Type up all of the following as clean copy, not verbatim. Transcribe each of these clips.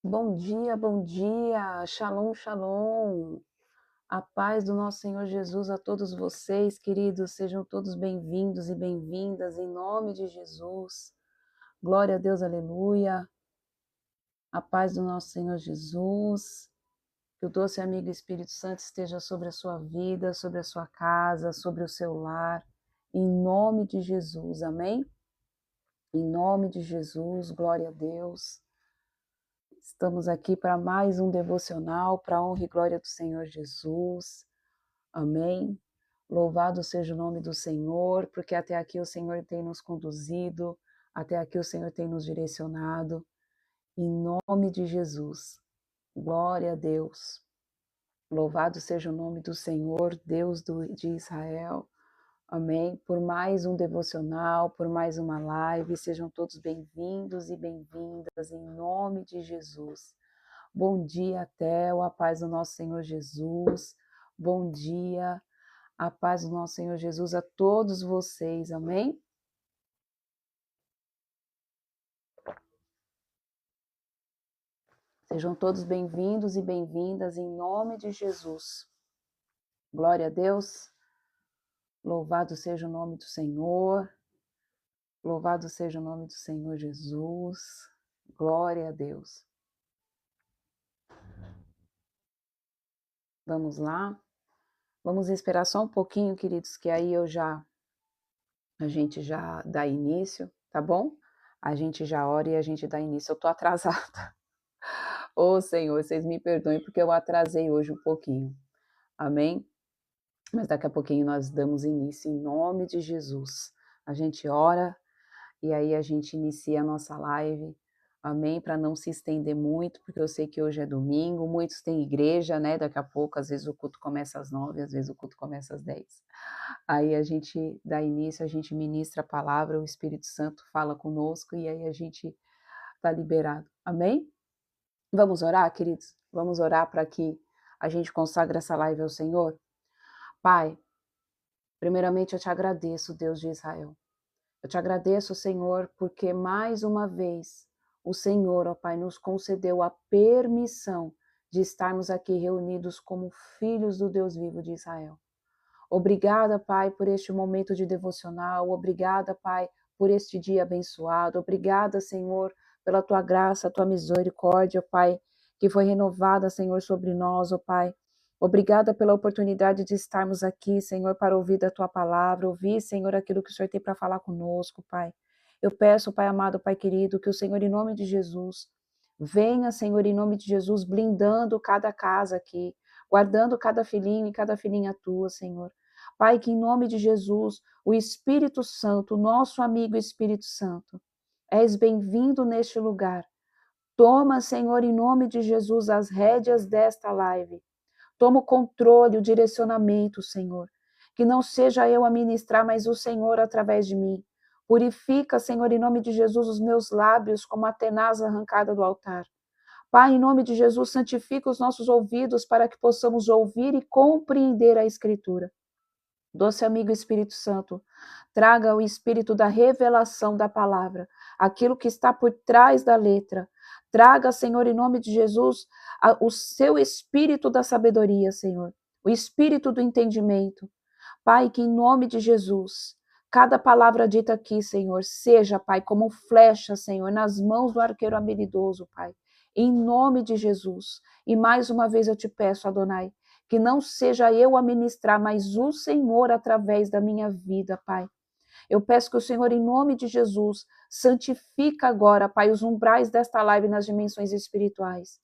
Bom dia, shalom, shalom. A paz do nosso Senhor Jesus a todos vocês, queridos, sejam todos bem-vindos e bem-vindas em nome de Jesus. Glória a Deus, aleluia. A paz do nosso Senhor Jesus. Que o doce amigo Espírito Santo esteja sobre a sua vida, sobre a sua casa, sobre o seu lar, em nome de Jesus, amém? Em nome de Jesus, glória a Deus. Estamos aqui para mais um devocional, para a honra e glória do Senhor Jesus. Amém. Louvado seja o nome do Senhor, porque até aqui o Senhor tem nos conduzido, até aqui o Senhor tem nos direcionado. Em nome de Jesus. Glória a Deus. Louvado seja o nome do Senhor, Deus de Israel. Amém. Por mais um devocional, por mais uma live, sejam todos bem-vindos e bem-vindas em nome de Jesus. Bom dia, Theo, a paz do nosso Senhor Jesus. Bom dia, a paz do nosso Senhor Jesus a todos vocês, amém? Sejam todos bem-vindos e bem-vindas em nome de Jesus. Glória a Deus. Louvado seja o nome do Senhor. Louvado seja o nome do Senhor Jesus. Glória a Deus. Vamos lá. Vamos esperar só um pouquinho, queridos, que aí a gente já dá início, tá bom? A gente já ora e a gente dá início. Eu tô atrasada. Ô Senhor, vocês me perdoem porque eu atrasei hoje um pouquinho. Amém? Mas daqui a pouquinho nós damos início em nome de Jesus. A gente ora e aí a gente inicia a nossa live. Amém? Para não se estender muito, porque eu sei que hoje é domingo, muitos têm igreja, né? Daqui a pouco, às vezes o culto começa às 9, às vezes o culto começa às 10. Aí a gente dá início, a gente ministra a palavra, o Espírito Santo fala conosco e aí a gente está liberado. Amém? Vamos orar, queridos? Vamos orar para que a gente consagre essa live ao Senhor? Pai, primeiramente eu te agradeço, Deus de Israel. Eu te agradeço, Senhor, porque mais uma vez o Senhor, ó Pai, nos concedeu a permissão de estarmos aqui reunidos como filhos do Deus vivo de Israel. Obrigada, Pai, por este momento de devocional. Obrigada, Pai, por este dia abençoado. Obrigada, Senhor, pela tua graça, tua misericórdia, Pai, que foi renovada, Senhor, sobre nós, ó Pai. Obrigada pela oportunidade de estarmos aqui, Senhor, para ouvir da tua palavra, ouvir, Senhor, aquilo que o Senhor tem para falar conosco, Pai. Eu peço, Pai amado, Pai querido, que o Senhor, em nome de Jesus, venha, Senhor, em nome de Jesus, blindando cada casa aqui, guardando cada filhinho e cada filhinha tua, Senhor. Pai, que em nome de Jesus, o Espírito Santo, nosso amigo Espírito Santo, és bem-vindo neste lugar. Toma, Senhor, em nome de Jesus, as rédeas desta live. Toma o controle, o direcionamento, Senhor. Que não seja eu a ministrar, mas o Senhor através de mim. Purifica, Senhor, em nome de Jesus, os meus lábios como a tenaz arrancada do altar. Pai, em nome de Jesus, santifica os nossos ouvidos para que possamos ouvir e compreender a Escritura. Doce amigo Espírito Santo, traga o espírito da revelação da palavra, aquilo que está por trás da letra. Traga, Senhor, em nome de Jesus, o seu espírito da sabedoria, Senhor, o espírito do entendimento. Pai, que em nome de Jesus, cada palavra dita aqui, Senhor, seja, Pai, como flecha, Senhor, nas mãos do arqueiro habilidoso, Pai, em nome de Jesus. E mais uma vez eu te peço, Adonai, que não seja eu a ministrar, mas o Senhor através da minha vida, Pai. Eu peço que o Senhor, em nome de Jesus, santifica agora, Pai, os umbrais desta live nas dimensões espirituais.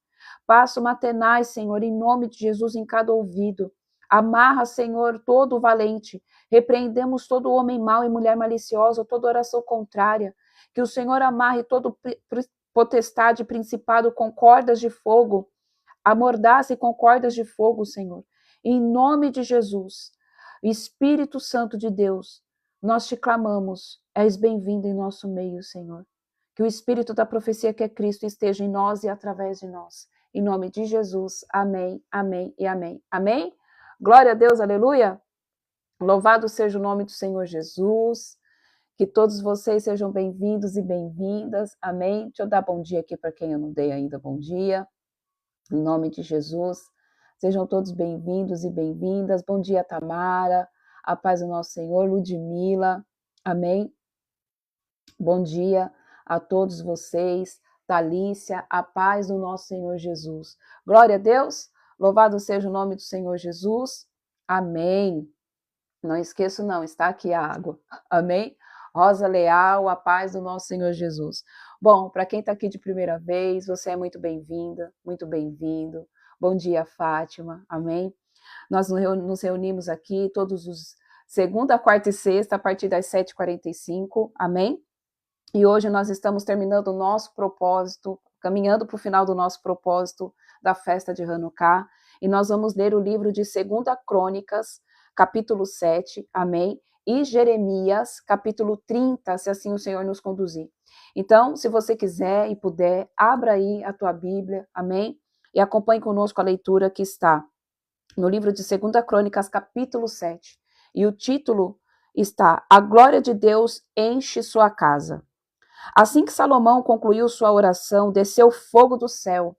Passa uma tenaz, Senhor, em nome de Jesus, em cada ouvido. Amarra, Senhor, todo o valente. Repreendemos todo homem mau e mulher maliciosa, toda oração contrária. Que o Senhor amarre todo potestade, principado com cordas de fogo. Amordace com cordas de fogo, Senhor. Em nome de Jesus, Espírito Santo de Deus, nós te clamamos, és bem-vindo em nosso meio, Senhor. Que o Espírito da profecia que é Cristo esteja em nós e através de nós. Em nome de Jesus, amém, amém e amém. Amém? Glória a Deus, aleluia. Louvado seja o nome do Senhor Jesus. Que todos vocês sejam bem-vindos e bem-vindas. Amém? Deixa eu dar bom dia aqui para quem eu não dei ainda bom dia. Em nome de Jesus. Sejam todos bem-vindos e bem-vindas. Bom dia, Tamara. A paz do nosso Senhor. Ludmila. Amém? Bom dia a todos vocês. Talícia, a paz do nosso Senhor Jesus. Glória a Deus. Louvado seja o nome do Senhor Jesus. Amém. Não esqueço não, está aqui a água. Amém? Rosa Leal, a paz do nosso Senhor Jesus. Bom, para quem está aqui de primeira vez, você é muito bem-vinda, muito bem-vindo. Bom dia, Fátima. Amém? Nós nos reunimos aqui todos os segunda, quarta e sexta, a partir das 7h45. Amém? E hoje nós estamos terminando o nosso propósito, caminhando para o final do nosso propósito da festa de Hanukkah. E nós vamos ler o livro de 2 Crônicas, capítulo 7, amém? E Jeremias, capítulo 30, se assim o Senhor nos conduzir. Então, se você quiser e puder, abra aí a tua Bíblia, amém? E acompanhe conosco a leitura que está no livro de 2 Crônicas, capítulo 7. E o título está: A glória de Deus enche sua casa. Assim que Salomão concluiu sua oração, desceu fogo do céu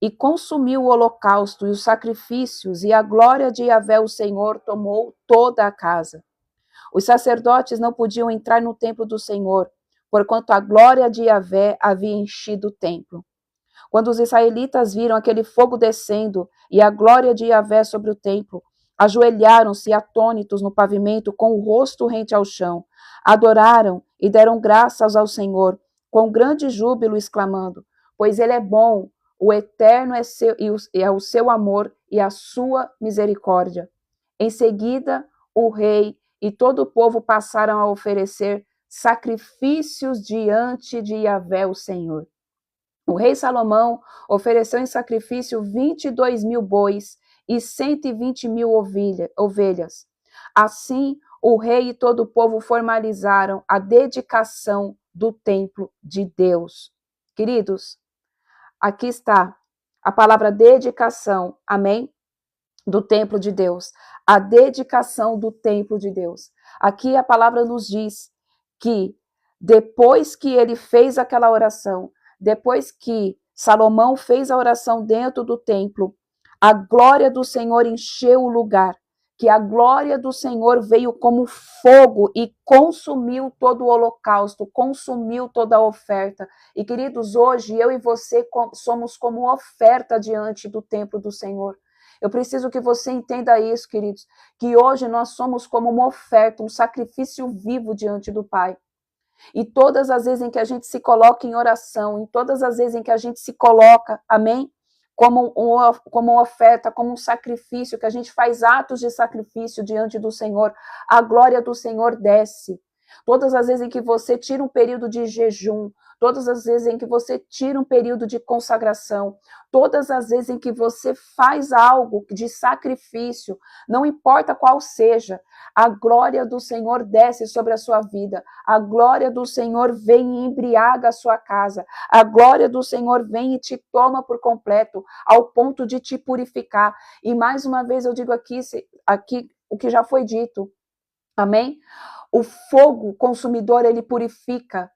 e consumiu o holocausto e os sacrifícios, e a glória de Yahvé, o Senhor, tomou toda a casa. Os sacerdotes não podiam entrar no templo do Senhor, porquanto a glória de Yahvé havia enchido o templo. Quando os israelitas viram aquele fogo descendo e a glória de Yahvé sobre o templo, ajoelharam-se atônitos no pavimento, com o rosto rente ao chão. Adoraram e deram graças ao Senhor, com grande júbilo, exclamando: Pois ele é bom, o eterno é o seu amor e a sua misericórdia. Em seguida, o rei e todo o povo passaram a oferecer sacrifícios diante de Yahvé, o Senhor. O rei Salomão ofereceu em sacrifício 22.000 bois e 120.000 ovelhas. Assim, o rei e todo o povo formalizaram a dedicação do templo de Deus. Queridos, aqui está a palavra dedicação, amém? Do templo de Deus. A dedicação do templo de Deus. Aqui a palavra nos diz que depois que ele fez aquela oração, depois que Salomão fez a oração dentro do templo, a glória do Senhor encheu o lugar, que a glória do Senhor veio como fogo e consumiu todo o holocausto, consumiu toda a oferta. E queridos, hoje eu e você somos como oferta diante do templo do Senhor. Eu preciso que você entenda isso, queridos, que hoje nós somos como uma oferta, um sacrifício vivo diante do Pai. E todas as vezes em que a gente se coloca em oração, em todas as vezes em que a gente se coloca, amém? Como uma oferta, como um sacrifício, que a gente faz atos de sacrifício diante do Senhor, a glória do Senhor desce. Todas as vezes em que você tira um período de jejum, todas as vezes em que você tira um período de consagração, todas as vezes em que você faz algo de sacrifício, não importa qual seja, a glória do Senhor desce sobre a sua vida, a glória do Senhor vem e embriaga a sua casa, a glória do Senhor vem e te toma por completo, ao ponto de te purificar. E mais uma vez eu digo aqui o que já foi dito, amém? O fogo consumidor, ele purifica.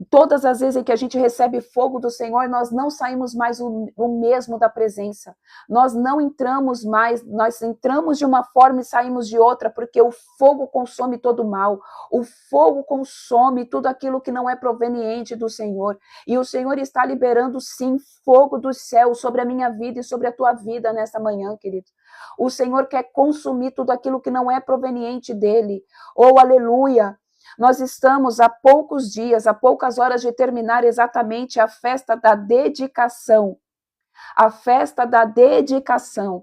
Todas as vezes em que a gente recebe fogo do Senhor, nós não saímos mais o mesmo da presença. Nós não entramos mais, nós entramos de uma forma e saímos de outra, porque o fogo consome todo o mal. O fogo consome tudo aquilo que não é proveniente do Senhor. E o Senhor está liberando, sim, fogo do céu sobre a minha vida e sobre a tua vida nessa manhã, querido. O Senhor quer consumir tudo aquilo que não é proveniente dele. Oh, aleluia! Nós estamos há poucos dias, há poucas horas de terminar exatamente a festa da dedicação. A festa da dedicação.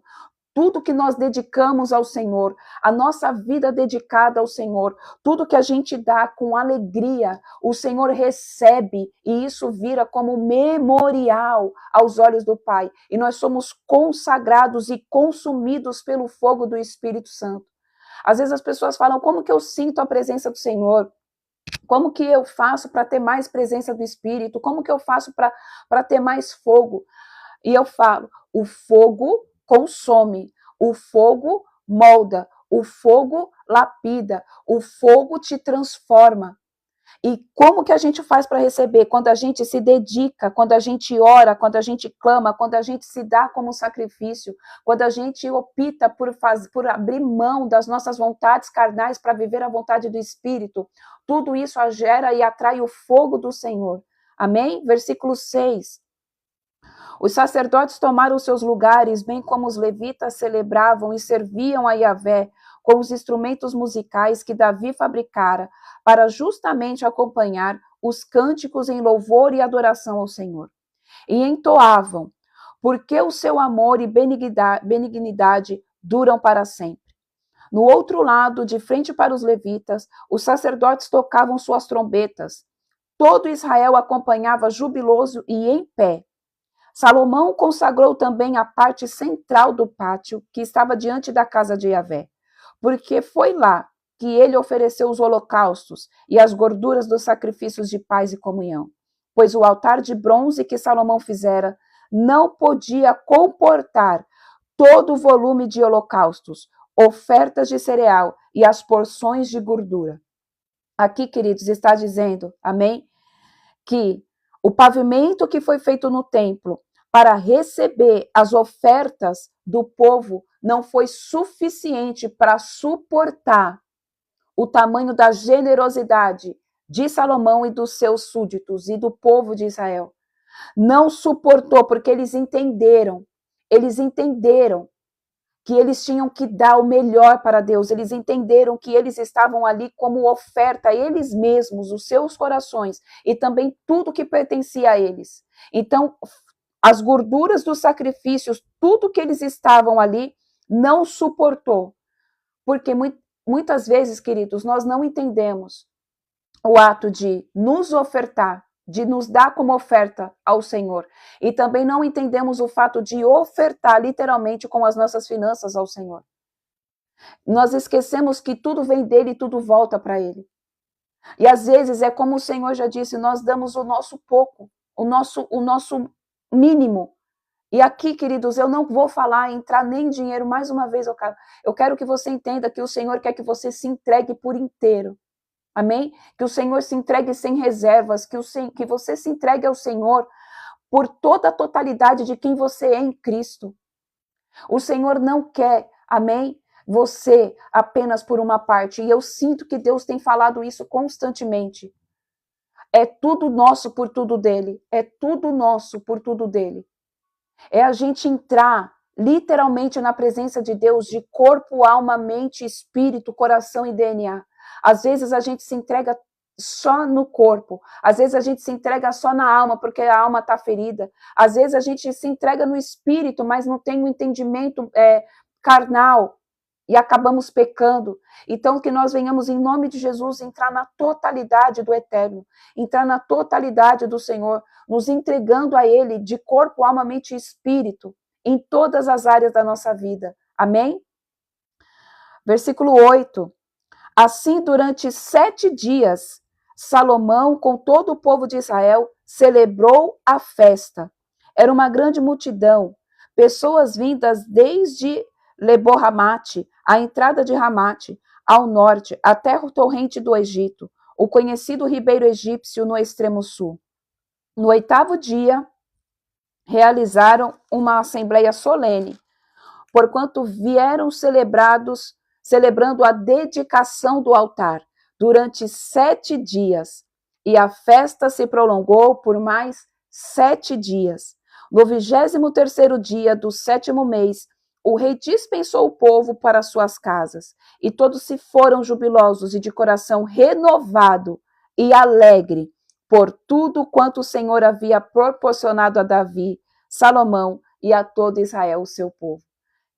Tudo que nós dedicamos ao Senhor, a nossa vida dedicada ao Senhor, tudo que a gente dá com alegria, o Senhor recebe e isso vira como memorial aos olhos do Pai. E nós somos consagrados e consumidos pelo fogo do Espírito Santo. Às vezes as pessoas falam, como que eu sinto a presença do Senhor? Como que eu faço para ter mais presença do Espírito? Como que eu faço para ter mais fogo? E eu falo, o fogo consome, o fogo molda, o fogo lapida, o fogo te transforma. E como que a gente faz para receber? Quando a gente se dedica, quando a gente ora, quando a gente clama, quando a gente se dá como sacrifício, quando a gente opta por abrir mão das nossas vontades carnais para viver a vontade do Espírito, tudo isso gera e atrai o fogo do Senhor. Amém? Versículo 6. Os sacerdotes tomaram seus lugares, bem como os levitas celebravam e serviam a Yahvé com os instrumentos musicais que Davi fabricara, para justamente acompanhar os cânticos em louvor e adoração ao Senhor. E entoavam, porque o seu amor e benignidade duram para sempre. No outro lado, de frente para os levitas, os sacerdotes tocavam suas trombetas. Todo Israel acompanhava jubiloso e em pé. Salomão consagrou também a parte central do pátio, que estava diante da casa de Yahvé, porque foi lá que ele ofereceu os holocaustos e as gorduras dos sacrifícios de paz e comunhão, pois o altar de bronze que Salomão fizera não podia comportar todo o volume de holocaustos, ofertas de cereal e as porções de gordura. Aqui, queridos, está dizendo, amém, que o pavimento que foi feito no templo para receber as ofertas do povo não foi suficiente para suportar o tamanho da generosidade de Salomão e dos seus súditos e do povo de Israel. Não suportou, porque eles entenderam que eles tinham que dar o melhor para Deus, eles entenderam que eles estavam ali como oferta, eles mesmos, os seus corações, e também tudo que pertencia a eles. Então, as gorduras dos sacrifícios, tudo que eles estavam ali, não suportou. Porque muitas vezes, queridos, nós não entendemos o ato de nos ofertar, de nos dar como oferta ao Senhor. E também não entendemos o fato de ofertar literalmente com as nossas finanças ao Senhor. Nós esquecemos que tudo vem dele e tudo volta para ele. E às vezes é como o Senhor já disse, nós damos o nosso pouco, o nosso mínimo. E aqui, queridos, eu não vou entrar nem em dinheiro, mais uma vez eu quero que você entenda que o Senhor quer que você se entregue por inteiro. Amém? Que o Senhor se entregue sem reservas, que você se entregue ao Senhor por toda a totalidade de quem você é em Cristo. O Senhor não quer, amém, você apenas por uma parte. E eu sinto que Deus tem falado isso constantemente. É tudo nosso por tudo dele. É tudo nosso por tudo dele. É a gente entrar literalmente na presença de Deus de corpo, alma, mente, espírito, coração e DNA. Às vezes a gente se entrega só no corpo, às vezes a gente se entrega só na alma, porque a alma está ferida. Às vezes a gente se entrega no espírito, mas não tem um entendimento carnal e acabamos pecando. Então que nós venhamos em nome de Jesus entrar na totalidade do eterno, entrar na totalidade do Senhor, nos entregando a Ele de corpo, alma, mente e espírito, em todas as áreas da nossa vida. Amém? Versículo 8. Assim, durante 7 dias, Salomão, com todo o povo de Israel, celebrou a festa. Era uma grande multidão, pessoas vindas desde Lebo-Ramate, a entrada de Ramate, ao norte, até o torrente do Egito, o conhecido ribeiro egípcio no extremo sul. No 8º dia, realizaram uma assembleia solene, porquanto vieram celebrando a dedicação do altar durante 7 dias, e a festa se prolongou por mais 7 dias. No 23º dia do 7º mês, o rei dispensou o povo para suas casas, e todos se foram jubilosos e de coração renovado e alegre, por tudo quanto o Senhor havia proporcionado a Davi, Salomão e a todo Israel, o seu povo.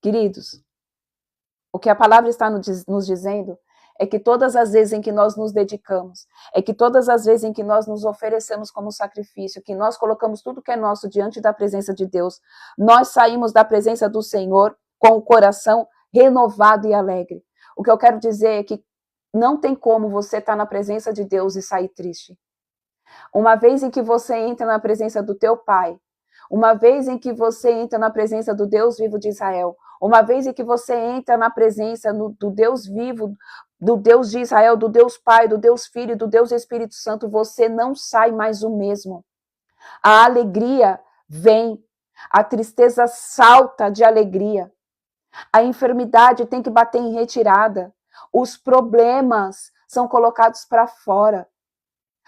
Queridos, o que a palavra está nos dizendo é que todas as vezes em que nós nos dedicamos, é que todas as vezes em que nós nos oferecemos como sacrifício, que nós colocamos tudo que é nosso diante da presença de Deus, nós saímos da presença do Senhor com o coração renovado e alegre. O que eu quero dizer é que não tem como você estar na presença de Deus e sair triste. Uma vez em que você entra na presença do teu Pai, uma vez em que você entra na presença do Deus vivo de Israel, Uma vez em que você entra na presença do Deus vivo, do Deus de Israel, do Deus Pai, do Deus Filho, do Deus Espírito Santo, você não sai mais o mesmo. A alegria vem, a tristeza salta de alegria. A enfermidade tem que bater em retirada. Os problemas são colocados para fora.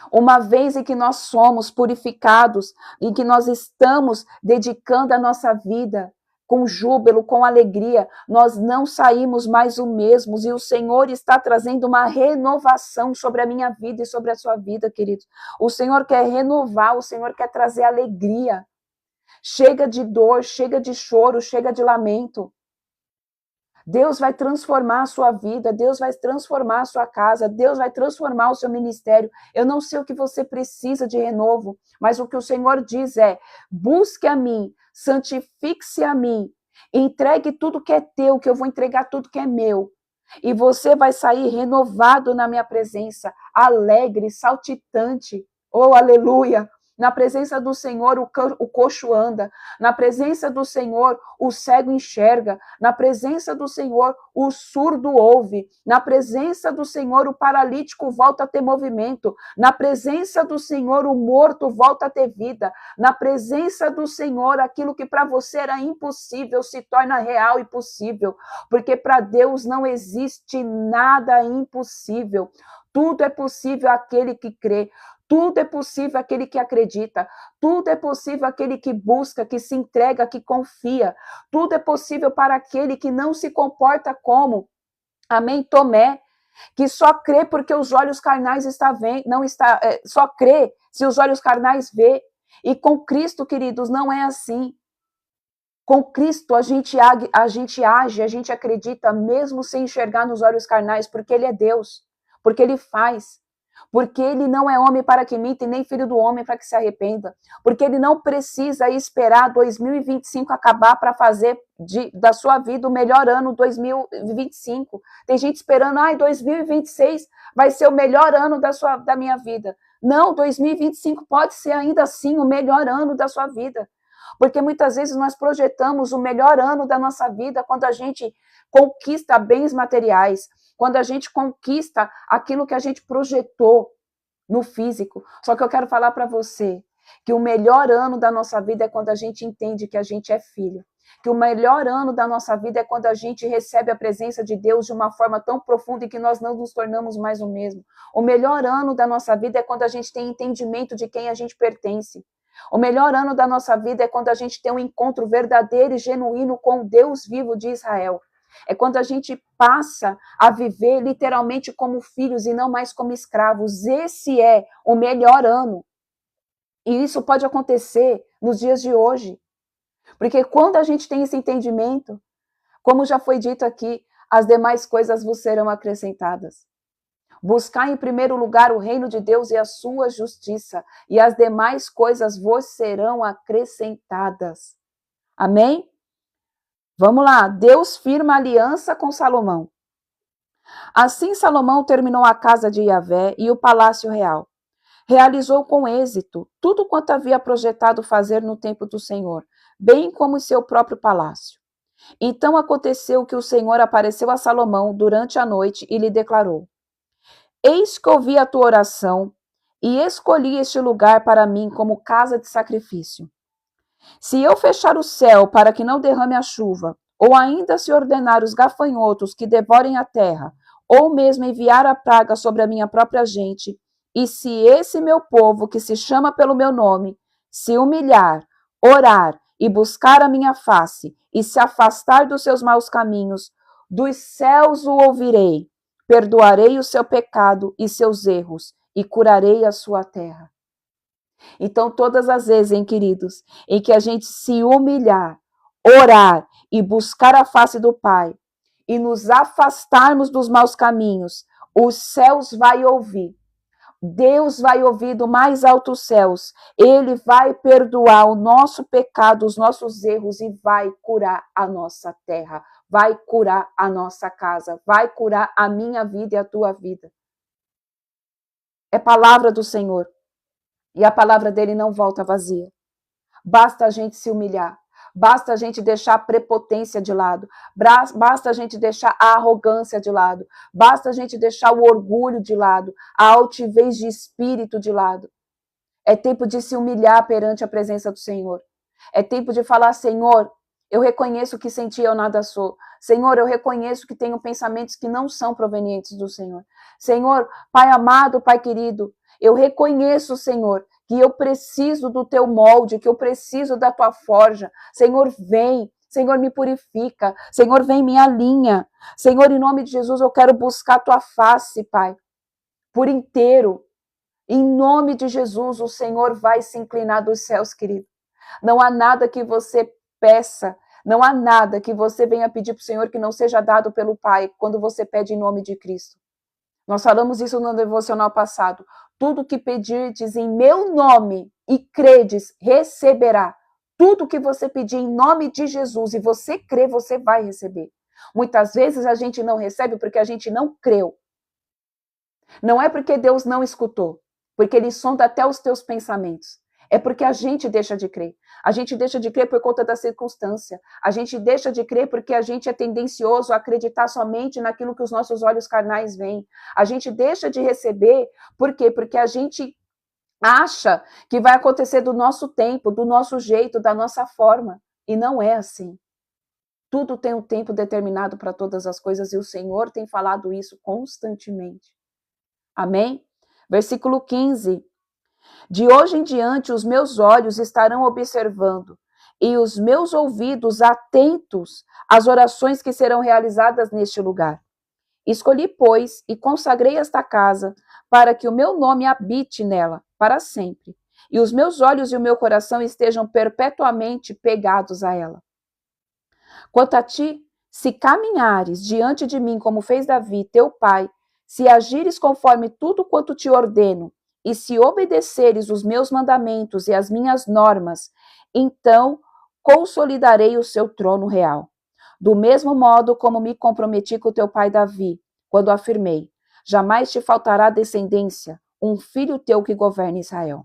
Uma vez em que nós somos purificados, em que nós estamos dedicando a nossa vida com júbilo, com alegria, nós não saímos mais o mesmos e o Senhor está trazendo uma renovação sobre a minha vida e sobre a sua vida, queridos. O Senhor quer renovar, o Senhor quer trazer alegria. Chega de dor, chega de choro, chega de lamento. Deus vai transformar a sua vida, Deus vai transformar a sua casa, Deus vai transformar o seu ministério. Eu não sei o que você precisa de renovo, mas o que o Senhor diz é: busque a mim, santifique-se a mim, entregue tudo que é teu, que eu vou entregar tudo que é meu. E você vai sair renovado na minha presença, alegre, saltitante. Oh, aleluia! Na presença do Senhor, o coxo anda. Na presença do Senhor, o cego enxerga. Na presença do Senhor, o surdo ouve. Na presença do Senhor, o paralítico volta a ter movimento. Na presença do Senhor, o morto volta a ter vida. Na presença do Senhor, aquilo que para você era impossível se torna real e possível. Porque para Deus não existe nada impossível. Tudo é possível àquele que crê. Tudo é possível àquele que acredita. Tudo é possível àquele que busca, que se entrega, que confia. Tudo é possível para aquele que não se comporta como, amém, Tomé, que só crê porque os olhos carnais só crê se os olhos carnais vê. E com Cristo, queridos, não é assim. Com Cristo a gente age, a gente acredita, mesmo sem enxergar nos olhos carnais, porque Ele é Deus, porque Ele faz. Porque ele não é homem para que minta e nem filho do homem para que se arrependa. Porque ele não precisa esperar 2025 acabar para fazer da sua vida o melhor ano 2025. Tem gente esperando, 2026 vai ser o melhor ano da minha vida. Não, 2025 pode ser ainda assim o melhor ano da sua vida. Porque muitas vezes nós projetamos o melhor ano da nossa vida quando a gente conquista bens materiais, quando a gente conquista aquilo que a gente projetou no físico. Só que eu quero falar para você que o melhor ano da nossa vida é quando a gente entende que a gente é filho. Que o melhor ano da nossa vida é quando a gente recebe a presença de Deus de uma forma tão profunda e que nós não nos tornamos mais o mesmo. O melhor ano da nossa vida é quando a gente tem entendimento de quem a gente pertence. O melhor ano da nossa vida é quando a gente tem um encontro verdadeiro e genuíno com o Deus vivo de Israel. É quando a gente passa a viver literalmente como filhos e não mais como escravos. Esse é o melhor ano. E isso pode acontecer nos dias de hoje. Porque quando a gente tem esse entendimento, como já foi dito aqui, as demais coisas vos serão acrescentadas. Buscar em primeiro lugar o reino de Deus e a sua justiça, e as demais coisas vos serão acrescentadas. Amém? Vamos lá, Deus firma aliança com Salomão. Assim Salomão terminou a casa de Yahvé e o palácio real. Realizou com êxito tudo quanto havia projetado fazer no templo do Senhor, bem como em seu próprio palácio. Então aconteceu que o Senhor apareceu a Salomão durante a noite e lhe declarou: Eis que ouvi a tua oração e escolhi este lugar para mim como casa de sacrifício. Se eu fechar o céu para que não derrame a chuva, ou ainda se ordenar os gafanhotos que devorem a terra, ou mesmo enviar a praga sobre a minha própria gente, e se esse meu povo, que se chama pelo meu nome, se humilhar, orar e buscar a minha face, e se afastar dos seus maus caminhos, dos céus o ouvirei, perdoarei o seu pecado e seus erros, e curarei a sua terra. Então, todas as vezes, queridos, em que a gente se humilhar, orar e buscar a face do Pai, e nos afastarmos dos maus caminhos, os céus vai ouvir. Deus vai ouvir do mais altos céus. Ele vai perdoar o nosso pecado, os nossos erros e vai curar a nossa terra, vai curar a nossa casa, vai curar a minha vida e a tua vida. É palavra do Senhor. E a palavra dele não volta vazia. Basta a gente se humilhar. Basta a gente deixar a prepotência de lado. Basta a gente deixar a arrogância de lado. Basta a gente deixar o orgulho de lado, a altivez de espírito de lado. É tempo de se humilhar perante a presença do Senhor. É tempo de falar, Senhor, eu reconheço que sem ti eu nada sou. Senhor, eu reconheço que tenho pensamentos que não são provenientes do Senhor. Senhor, Pai amado, Pai querido, eu reconheço, Senhor, que eu preciso do teu molde, que eu preciso da tua forja. Senhor, vem. Senhor, me purifica. Senhor, vem, me alinha. Senhor, em nome de Jesus, eu quero buscar a tua face, Pai, por inteiro. Em nome de Jesus, o Senhor vai se inclinar dos céus, querido. Não há nada que você peça, não há nada que você venha pedir para o Senhor que não seja dado pelo Pai, quando você pede em nome de Cristo. Nós falamos isso no devocional passado. Tudo que pedirdes em meu nome e credes, receberá. Tudo que você pedir em nome de Jesus e você crê, você vai receber. Muitas vezes a gente não recebe porque a gente não creu. Não é porque Deus não escutou, porque Ele sonda até os teus pensamentos. É porque a gente deixa de crer. A gente deixa de crer por conta da circunstância. A gente deixa de crer porque a gente é tendencioso a acreditar somente naquilo que os nossos olhos carnais veem. A gente deixa de receber, por quê? Porque a gente acha que vai acontecer do nosso tempo, do nosso jeito, da nossa forma. E não é assim. Tudo tem um tempo determinado para todas as coisas e o Senhor tem falado isso constantemente. Amém? Versículo 15. De hoje em diante os meus olhos estarão observando e os meus ouvidos atentos às orações que serão realizadas neste lugar. Escolhi, pois, e consagrei esta casa para que o meu nome habite nela para sempre, e os meus olhos e o meu coração estejam perpetuamente pegados a ela. Quanto a ti, se caminhares diante de mim como fez Davi, teu pai, se agires conforme tudo quanto te ordeno, e se obedeceres os meus mandamentos e as minhas normas, então consolidarei o seu trono real. Do mesmo modo como me comprometi com teu pai Davi, quando afirmei, jamais te faltará descendência, um filho teu que governe Israel.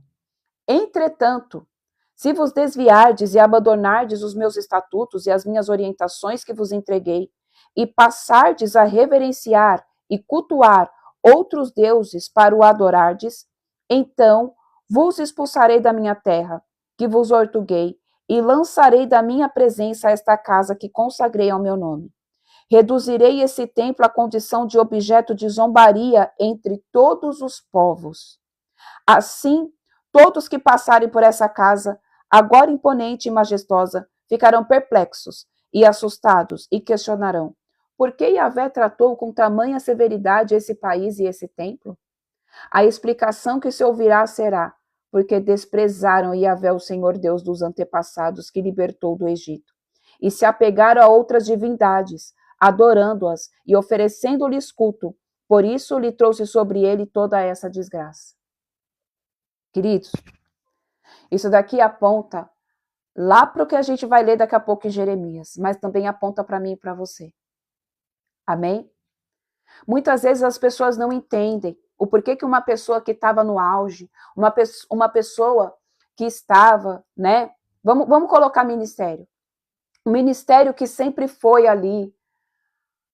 Entretanto, se vos desviardes e abandonardes os meus estatutos e as minhas orientações que vos entreguei, e passardes a reverenciar e cultuar outros deuses para o adorardes, então vos expulsarei da minha terra, que vos ortuguei, e lançarei da minha presença esta casa que consagrei ao meu nome. Reduzirei esse templo à condição de objeto de zombaria entre todos os povos. Assim, todos que passarem por essa casa, agora imponente e majestosa, ficarão perplexos e assustados e questionarão: por que Yahvé tratou com tamanha severidade esse país e esse templo? A explicação que se ouvirá será: porque desprezaram Yahvé, o Senhor Deus dos antepassados, que libertou do Egito, e se apegaram a outras divindades, adorando-as e oferecendo-lhes culto. Por isso lhe trouxe sobre ele toda essa desgraça. Queridos, isso daqui aponta lá para o que a gente vai ler daqui a pouco em Jeremias, mas também aponta para mim e para você. Amém? Muitas vezes as pessoas não entendem o porquê que uma pessoa que estava no auge, uma pessoa que estava, né? Vamos colocar ministério. Um ministério que sempre foi ali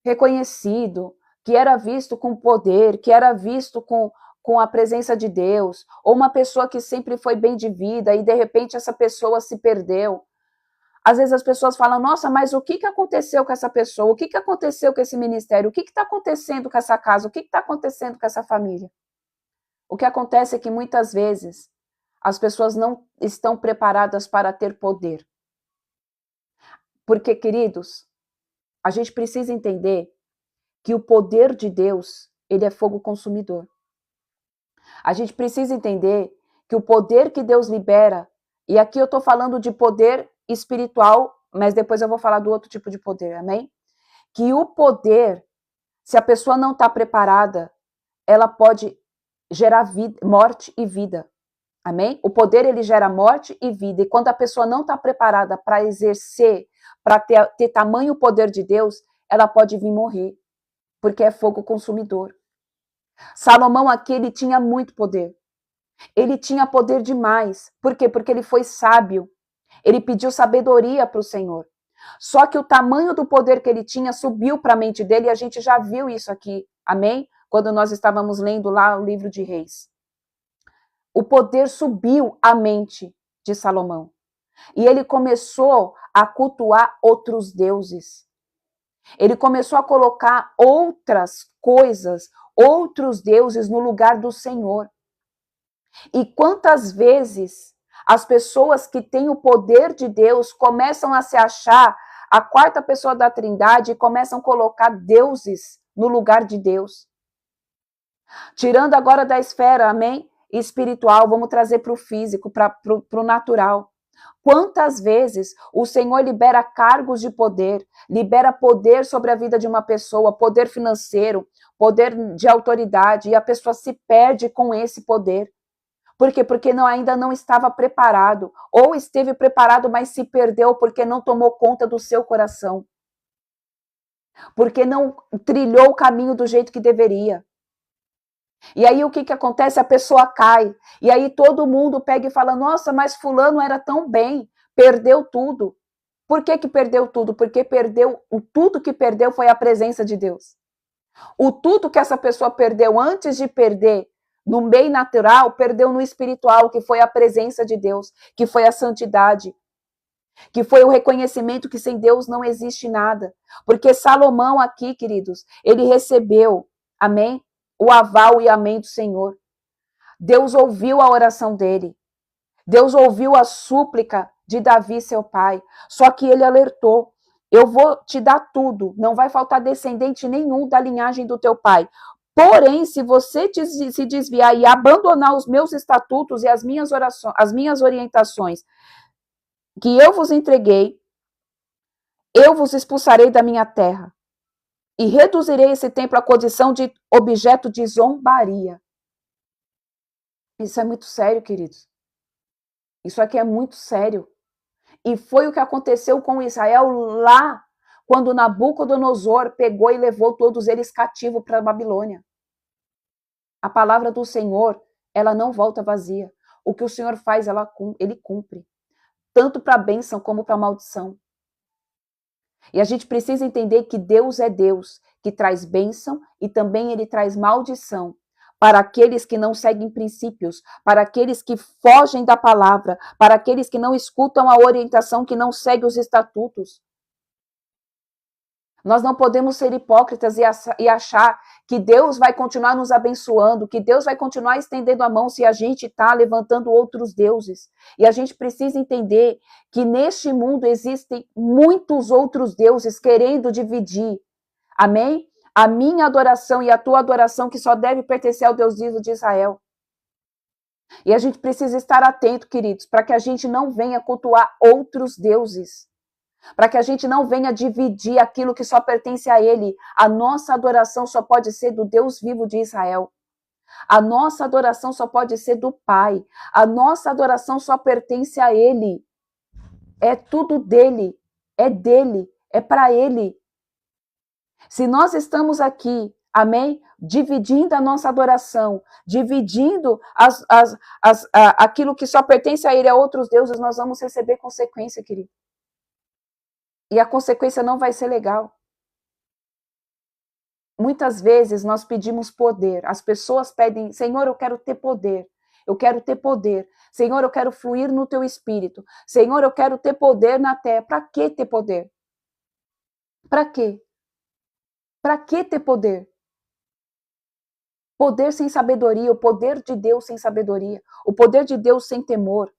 reconhecido, que era visto com poder, que era visto com a presença de Deus, ou uma pessoa que sempre foi bem de vida e de repente essa pessoa se perdeu. Às vezes as pessoas falam, nossa, mas o que aconteceu com essa pessoa? O que aconteceu com esse ministério? O que está acontecendo com essa casa? O que está acontecendo com essa família? O que acontece é que muitas vezes as pessoas não estão preparadas para ter poder. Porque, queridos, a gente precisa entender que o poder de Deus, ele é fogo consumidor. A gente precisa entender que o poder que Deus libera, e aqui eu estou falando de poder espiritual, mas depois eu vou falar do outro tipo de poder, amém? Que o poder, se a pessoa não está preparada, ela pode gerar vida, morte e vida, amém? O poder, ele gera morte e vida, e quando a pessoa não está preparada para exercer, para ter tamanho poder de Deus, ela pode vir morrer, porque é fogo consumidor. Salomão aqui, ele tinha muito poder. Ele tinha poder demais. Por quê? Porque ele foi sábio. Ele pediu sabedoria para o Senhor. Só que o tamanho do poder que ele tinha subiu para a mente dele, e a gente já viu isso aqui, amém? Quando nós estávamos lendo lá o livro de Reis. O poder subiu à mente de Salomão. E ele começou a cultuar outros deuses. Ele começou a colocar outras coisas, outros deuses no lugar do Senhor. E quantas vezes as pessoas que têm o poder de Deus começam a se achar a quarta pessoa da Trindade e começam a colocar deuses no lugar de Deus. Tirando agora da esfera, amém? Espiritual, vamos trazer para o físico, para o natural. Quantas vezes o Senhor libera cargos de poder, libera poder sobre a vida de uma pessoa, poder financeiro, poder de autoridade, e a pessoa se perde com esse poder. Por quê? Porque ainda não estava preparado, ou esteve preparado, mas se perdeu porque não tomou conta do seu coração. Porque não trilhou o caminho do jeito que deveria. E aí o que acontece? A pessoa cai. E aí todo mundo pega e fala, nossa, mas fulano era tão bem, perdeu tudo. Por que perdeu tudo? Porque tudo que perdeu foi a presença de Deus. O tudo que essa pessoa perdeu antes de perder no meio natural, perdeu no espiritual, que foi a presença de Deus, que foi a santidade, que foi o reconhecimento que sem Deus não existe nada. Porque Salomão aqui, queridos, ele recebeu, amém? O aval e amém do Senhor. Deus ouviu a oração dele. Deus ouviu a súplica de Davi, seu pai. Só que ele alertou, eu vou te dar tudo, não vai faltar descendente nenhum da linhagem do teu pai. Porém, se você se desviar e abandonar os meus estatutos e as minhas orações, as minhas orientações, que eu vos entreguei, eu vos expulsarei da minha terra e reduzirei esse templo à condição de objeto de zombaria. Isso é muito sério, queridos. Isso aqui é muito sério. E foi o que aconteceu com Israel lá, quando Nabucodonosor pegou e levou todos eles cativos para a Babilônia. A palavra do Senhor, ela não volta vazia. O que o Senhor faz, ele cumpre. Tanto para a bênção como para a maldição. E a gente precisa entender que Deus é Deus, que traz bênção e também ele traz maldição para aqueles que não seguem princípios, para aqueles que fogem da palavra, para aqueles que não escutam a orientação, que não seguem os estatutos. Nós não podemos ser hipócritas e achar que Deus vai continuar nos abençoando, que Deus vai continuar estendendo a mão se a gente está levantando outros deuses. E a gente precisa entender que neste mundo existem muitos outros deuses querendo dividir. Amém? A minha adoração e a tua adoração, que só deve pertencer ao Deus vivo de Israel. E a gente precisa estar atento, queridos, para que a gente não venha cultuar outros deuses. Para que a gente não venha dividir aquilo que só pertence a ele. A nossa adoração só pode ser do Deus vivo de Israel. A nossa adoração só pode ser do Pai. A nossa adoração só pertence a ele. É tudo dele. É para ele. Se nós estamos aqui, amém? Dividindo a nossa adoração, dividindo aquilo que só pertence a ele, a outros deuses, nós vamos receber consequência, querido. E a consequência não vai ser legal. Muitas vezes nós pedimos poder. As pessoas pedem, Senhor, eu quero ter poder. Eu quero ter poder. Senhor, eu quero fluir no teu espírito. Senhor, eu quero ter poder na terra. Para que ter poder? Para quê? Para que ter poder? Poder sem sabedoria, o poder de Deus sem sabedoria, o poder de Deus sem temor.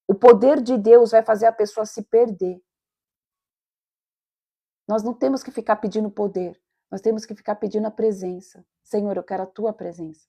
O poder de Deus vai fazer a pessoa se perder. Nós não temos que ficar pedindo poder, nós temos que ficar pedindo a presença. Senhor, eu quero a tua presença.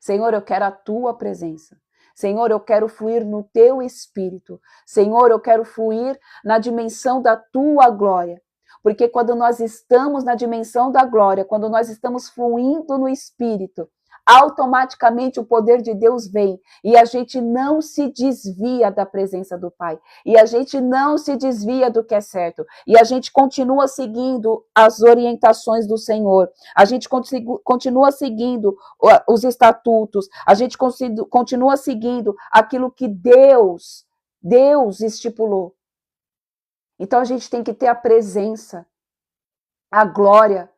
Senhor, eu quero a tua presença. Senhor, eu quero fluir no teu espírito. Senhor, eu quero fluir na dimensão da tua glória. Porque quando nós estamos na dimensão da glória, quando nós estamos fluindo no espírito, automaticamente o poder de Deus vem e a gente não se desvia da presença do Pai, e a gente não se desvia do que é certo, e a gente continua seguindo as orientações do Senhor, a gente continua seguindo os estatutos, a gente continua seguindo aquilo que Deus Deus estipulou. Então a gente tem que ter a presença, a glória,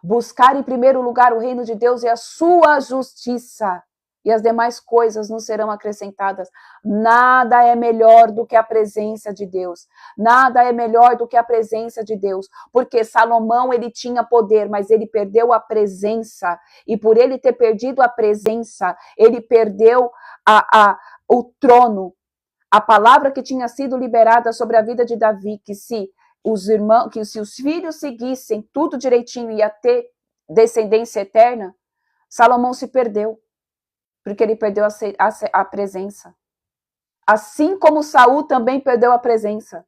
buscar em primeiro lugar o reino de Deus e a sua justiça, e as demais coisas nos serão acrescentadas. Nada é melhor do que a presença de Deus. Nada é melhor do que a presença de Deus, porque Salomão, ele tinha poder, mas ele perdeu a presença, e por ele ter perdido a presença, ele perdeu o trono. A palavra que tinha sido liberada sobre a vida de Davi, que se os filhos seguissem tudo direitinho, ia ter descendência eterna, Salomão se perdeu, porque ele perdeu a presença. Assim como Saul também perdeu a presença.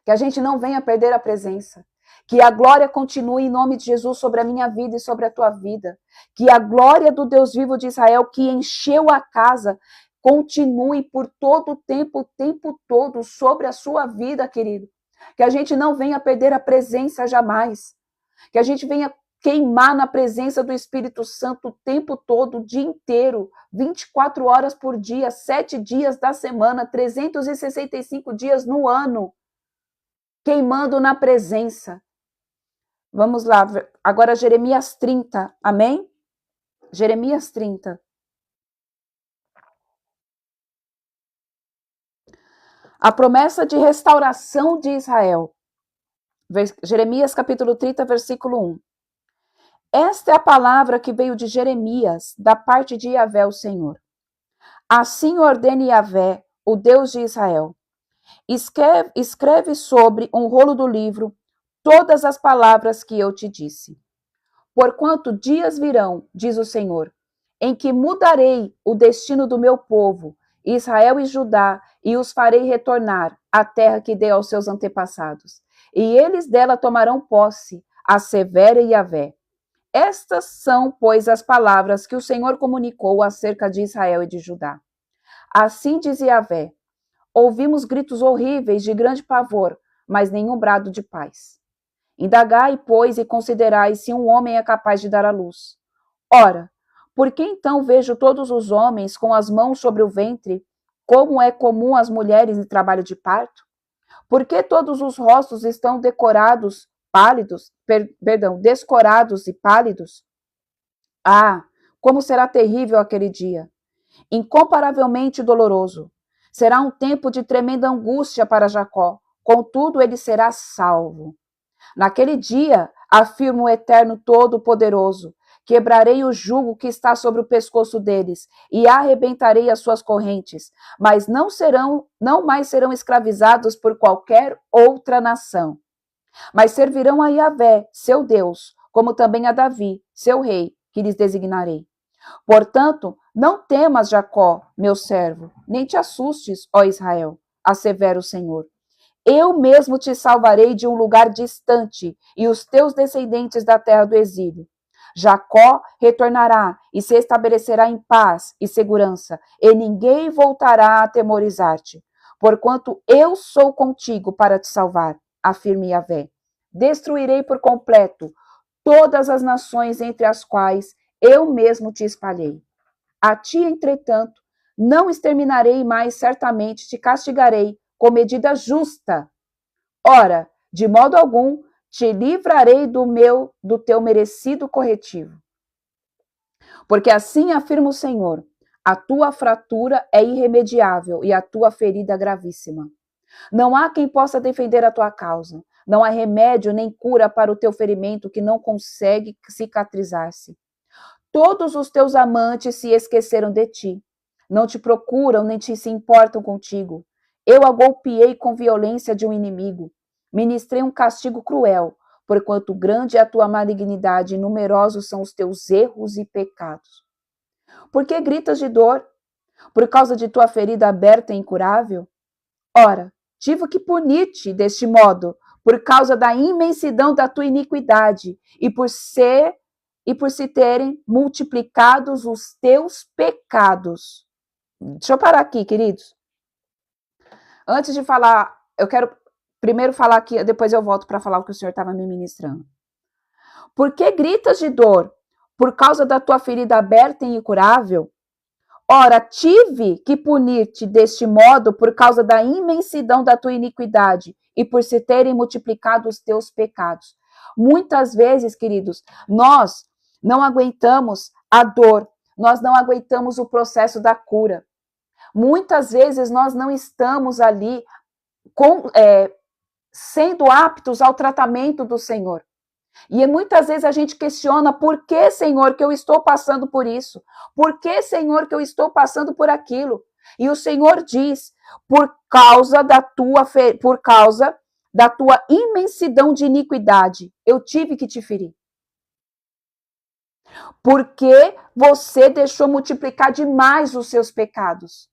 Que a gente não venha perder a presença. Que a glória continue em nome de Jesus sobre a minha vida e sobre a tua vida. Que a glória do Deus vivo de Israel, que encheu a casa, continue por todo o tempo todo sobre a sua vida, querido. Que a gente não venha perder a presença jamais. Que a gente venha queimar na presença do Espírito Santo o tempo todo, o dia inteiro, 24 horas por dia, 7 dias da semana, 365 dias no ano, queimando na presença. Vamos lá, agora Jeremias 30, amém? Jeremias 30. A promessa de restauração de Israel. Jeremias capítulo 30, versículo 1. Esta é a palavra que veio de Jeremias, da parte de Yahvé, o Senhor. Assim ordene Yahvé, o Deus de Israel. Escreve sobre um rolo do livro todas as palavras que eu te disse. Porquanto dias virão, diz o Senhor, em que mudarei o destino do meu povo, Israel e Judá, e os farei retornar à terra que dei aos seus antepassados. E eles dela tomarão posse, assevera Yahvé. Estas são, pois, as palavras que o Senhor comunicou acerca de Israel e de Judá. Assim diz Yahvé: ouvimos gritos horríveis de grande pavor, mas nenhum brado de paz. Indagai, pois, e considerai se um homem é capaz de dar à luz. Ora, por que então vejo todos os homens com as mãos sobre o ventre, como é comum às mulheres em trabalho de parto? Por que todos os rostos estão descorados e pálidos? Ah, como será terrível aquele dia! Incomparavelmente doloroso. Será um tempo de tremenda angústia para Jacó, contudo ele será salvo. Naquele dia, afirma o Eterno Todo-Poderoso, quebrarei o jugo que está sobre o pescoço deles e arrebentarei as suas correntes, mas não mais serão escravizados por qualquer outra nação. Mas servirão a Yahvé, seu Deus, como também a Davi, seu rei, que lhes designarei. Portanto, não temas, Jacó, meu servo, nem te assustes, ó Israel, assevera o Senhor. Eu mesmo te salvarei de um lugar distante e os teus descendentes da terra do exílio. Jacó retornará e se estabelecerá em paz e segurança, e ninguém voltará a atemorizar-te, porquanto eu sou contigo para te salvar, afirma Yahvé. Destruirei por completo todas as nações entre as quais eu mesmo te espalhei. A ti, entretanto, não exterminarei mais, certamente te castigarei com medida justa. Ora, de modo algum, te livrarei do teu merecido corretivo. Porque assim afirma o Senhor, a tua fratura é irremediável e a tua ferida gravíssima. Não há quem possa defender a tua causa. Não há remédio nem cura para o teu ferimento que não consegue cicatrizar-se. Todos os teus amantes se esqueceram de ti. Não te procuram nem se importam contigo. Eu a golpeei com violência de um inimigo. Ministrei um castigo cruel, porquanto grande é a tua malignidade e numerosos são os teus erros e pecados. Por que gritas de dor? Por causa de tua ferida aberta e incurável? Ora, tive que punir-te deste modo, por causa da imensidão da tua iniquidade, e por se terem multiplicados os teus pecados. Deixa eu parar aqui, queridos. Antes de falar, eu quero primeiro falar aqui, depois eu volto para falar o que o Senhor estava me ministrando. Por que gritas de dor? Por causa da tua ferida aberta e incurável? Ora, tive que punir-te deste modo por causa da imensidão da tua iniquidade e por se terem multiplicado os teus pecados. Muitas vezes, queridos, nós não aguentamos a dor, nós não aguentamos o processo da cura. Muitas vezes nós não estamos ali sendo aptos ao tratamento do Senhor. E muitas vezes a gente questiona: por que, Senhor, que eu estou passando por isso? Por que, Senhor, que eu estou passando por aquilo? E o Senhor diz: por causa da tua imensidão de iniquidade, eu tive que te ferir. Porque você deixou multiplicar demais os seus pecados.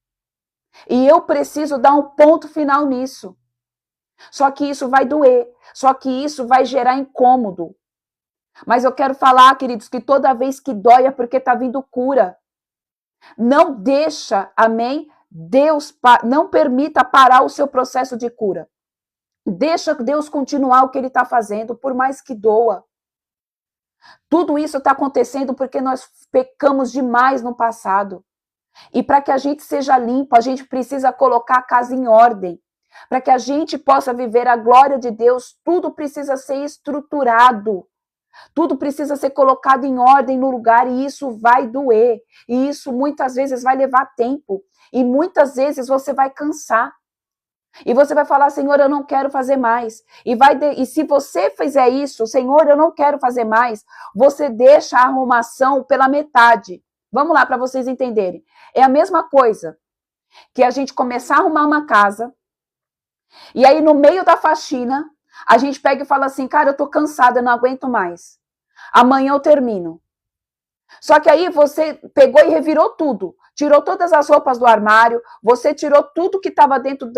E eu preciso dar um ponto final nisso. Só que isso vai doer, só que isso vai gerar incômodo. Mas eu quero falar, queridos, que toda vez que dói é porque está vindo cura. Não deixa, amém? Deus não permita parar o seu processo de cura. Deixa Deus continuar o que Ele está fazendo, por mais que doa. Tudo isso está acontecendo porque nós pecamos demais no passado. E para que a gente seja limpo, a gente precisa colocar a casa em ordem. Para que a gente possa viver a glória de Deus, tudo precisa ser estruturado. Tudo precisa ser colocado em ordem no lugar, e isso vai doer. E isso muitas vezes vai levar tempo. E muitas vezes você vai cansar. E você vai falar: Senhor, eu não quero fazer mais. E se você fizer isso: Senhor, eu não quero fazer mais, você deixa a arrumação pela metade. Vamos lá, para vocês entenderem. É a mesma coisa que a gente começar a arrumar uma casa, e aí no meio da faxina, a gente pega e fala assim: cara, eu tô cansada, eu não aguento mais. Amanhã eu termino. Só que aí você pegou e revirou tudo. Tirou todas as roupas do armário, você tirou tudo que estava dentro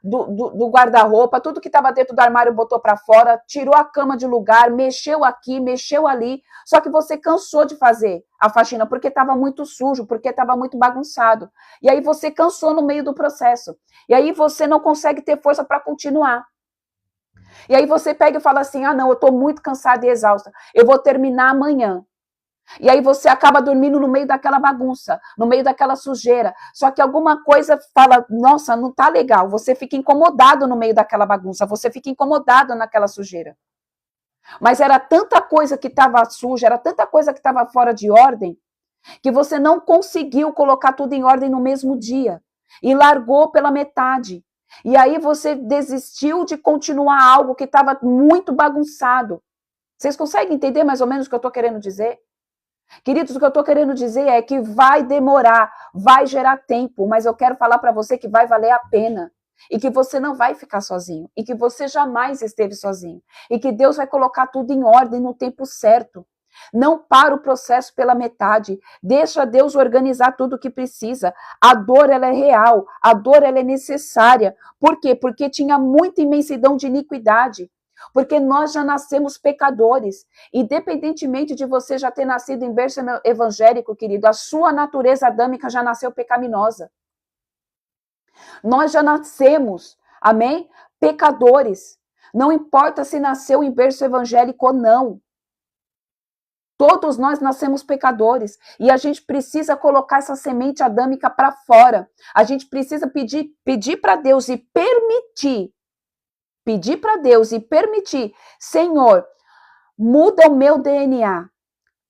do guarda-roupa, tudo que estava dentro do armário botou para fora, tirou a cama de lugar, mexeu aqui, mexeu ali. Só que você cansou de fazer a faxina porque estava muito sujo, porque estava muito bagunçado. E aí você cansou no meio do processo. E aí você não consegue ter força para continuar. E aí você pega e fala assim: ah, não, eu estou muito cansada e exausta, eu vou terminar amanhã. E aí você acaba dormindo no meio daquela bagunça, no meio daquela sujeira. Só que alguma coisa fala: nossa, não tá legal. Você fica incomodado no meio daquela bagunça, você fica incomodado naquela sujeira. Mas era tanta coisa que estava suja, era tanta coisa que estava fora de ordem, que você não conseguiu colocar tudo em ordem no mesmo dia. E largou pela metade. E aí você desistiu de continuar algo que estava muito bagunçado. Vocês conseguem entender mais ou menos o que eu estou querendo dizer? Queridos, o que eu estou querendo dizer é que vai demorar, vai gerar tempo, mas eu quero falar para você que vai valer a pena. E que você não vai ficar sozinho. E que você jamais esteve sozinho. E que Deus vai colocar tudo em ordem no tempo certo. Não para o processo pela metade. Deixa Deus organizar tudo o que precisa. A dor, ela é real. A dor, ela é necessária. Por quê? Porque tinha muita imensidão de iniquidade. Porque nós já nascemos pecadores. Independentemente de você já ter nascido em berço evangélico, querido, a sua natureza adâmica já nasceu pecaminosa. Nós já nascemos, amém? Pecadores. Não importa se nasceu em berço evangélico ou não. Todos nós nascemos pecadores. E a gente precisa colocar essa semente adâmica para fora. A gente precisa pedir para Deus e permitir. Pedir para Deus e permitir: Senhor, muda o meu DNA,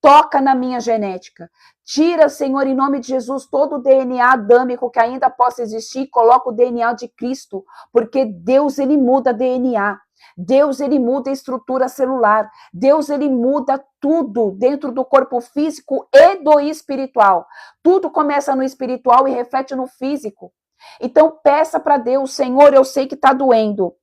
toca na minha genética, tira, Senhor, em nome de Jesus, todo o DNA adâmico que ainda possa existir, coloca o DNA de Cristo, porque Deus, Ele muda DNA, Deus, Ele muda a estrutura celular, Deus, Ele muda tudo dentro do corpo físico e do espiritual. Tudo começa no espiritual e reflete no físico. Então peça para Deus: Senhor, eu sei que está doendo.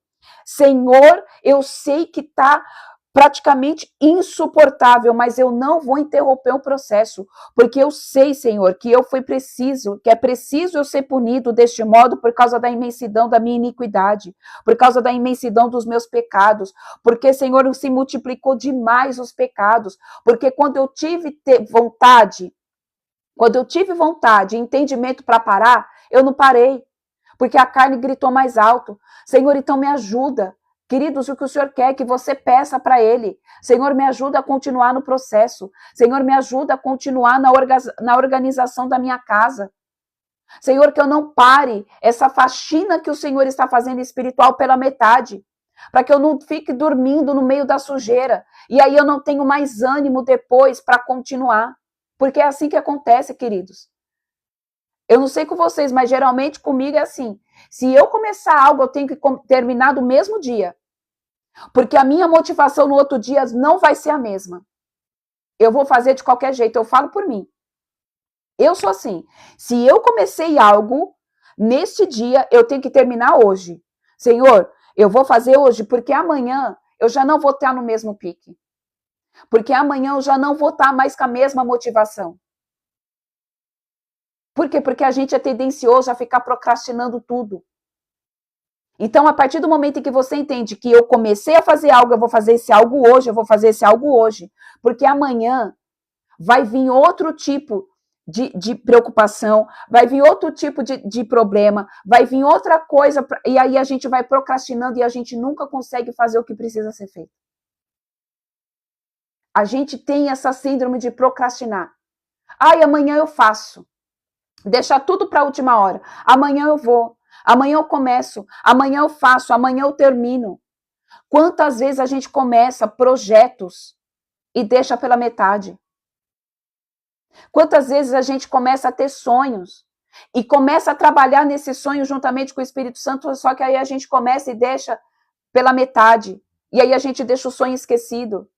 Senhor, eu sei que está praticamente insuportável, mas eu não vou interromper o processo, porque eu sei, Senhor, que que é preciso eu ser punido deste modo por causa da imensidão da minha iniquidade, por causa da imensidão dos meus pecados, porque, Senhor, se multiplicou demais os pecados, porque quando eu tive vontade e entendimento para parar, eu não parei. Porque a carne gritou mais alto. Senhor, então me ajuda. Queridos, o que o Senhor quer é que você peça para Ele. Senhor, me ajuda a continuar no processo. Senhor, me ajuda a continuar na organização da minha casa. Senhor, que eu não pare essa faxina que o Senhor está fazendo espiritual pela metade. Para que eu não fique dormindo no meio da sujeira. E aí eu não tenho mais ânimo depois para continuar. Porque é assim que acontece, queridos. Eu não sei com vocês, mas geralmente comigo é assim. Se eu começar algo, eu tenho que terminar do mesmo dia. Porque a minha motivação no outro dia não vai ser a mesma. Eu vou fazer de qualquer jeito, eu falo por mim. Eu sou assim. Se eu comecei algo, neste dia, eu tenho que terminar hoje. Senhor, eu vou fazer hoje, porque amanhã eu já não vou estar no mesmo pique. Porque amanhã eu já não vou estar mais com a mesma motivação. Por quê? Porque a gente é tendencioso a ficar procrastinando tudo. Então, a partir do momento em que você entende que eu comecei a fazer algo, eu vou fazer esse algo hoje, eu vou fazer esse algo hoje. Porque amanhã vai vir outro tipo de preocupação, vai vir outro tipo de problema, vai vir outra coisa, e aí a gente vai procrastinando e a gente nunca consegue fazer o que precisa ser feito. A gente tem essa síndrome de procrastinar. Ai, amanhã eu faço. Deixar tudo para a última hora. Amanhã eu vou. Amanhã eu começo. Amanhã eu faço. Amanhã eu termino. Quantas vezes a gente começa projetos e deixa pela metade? Quantas vezes a gente começa a ter sonhos e começa a trabalhar nesse sonho juntamente com o Espírito Santo, só que aí a gente começa e deixa pela metade. E aí a gente deixa o sonho esquecido.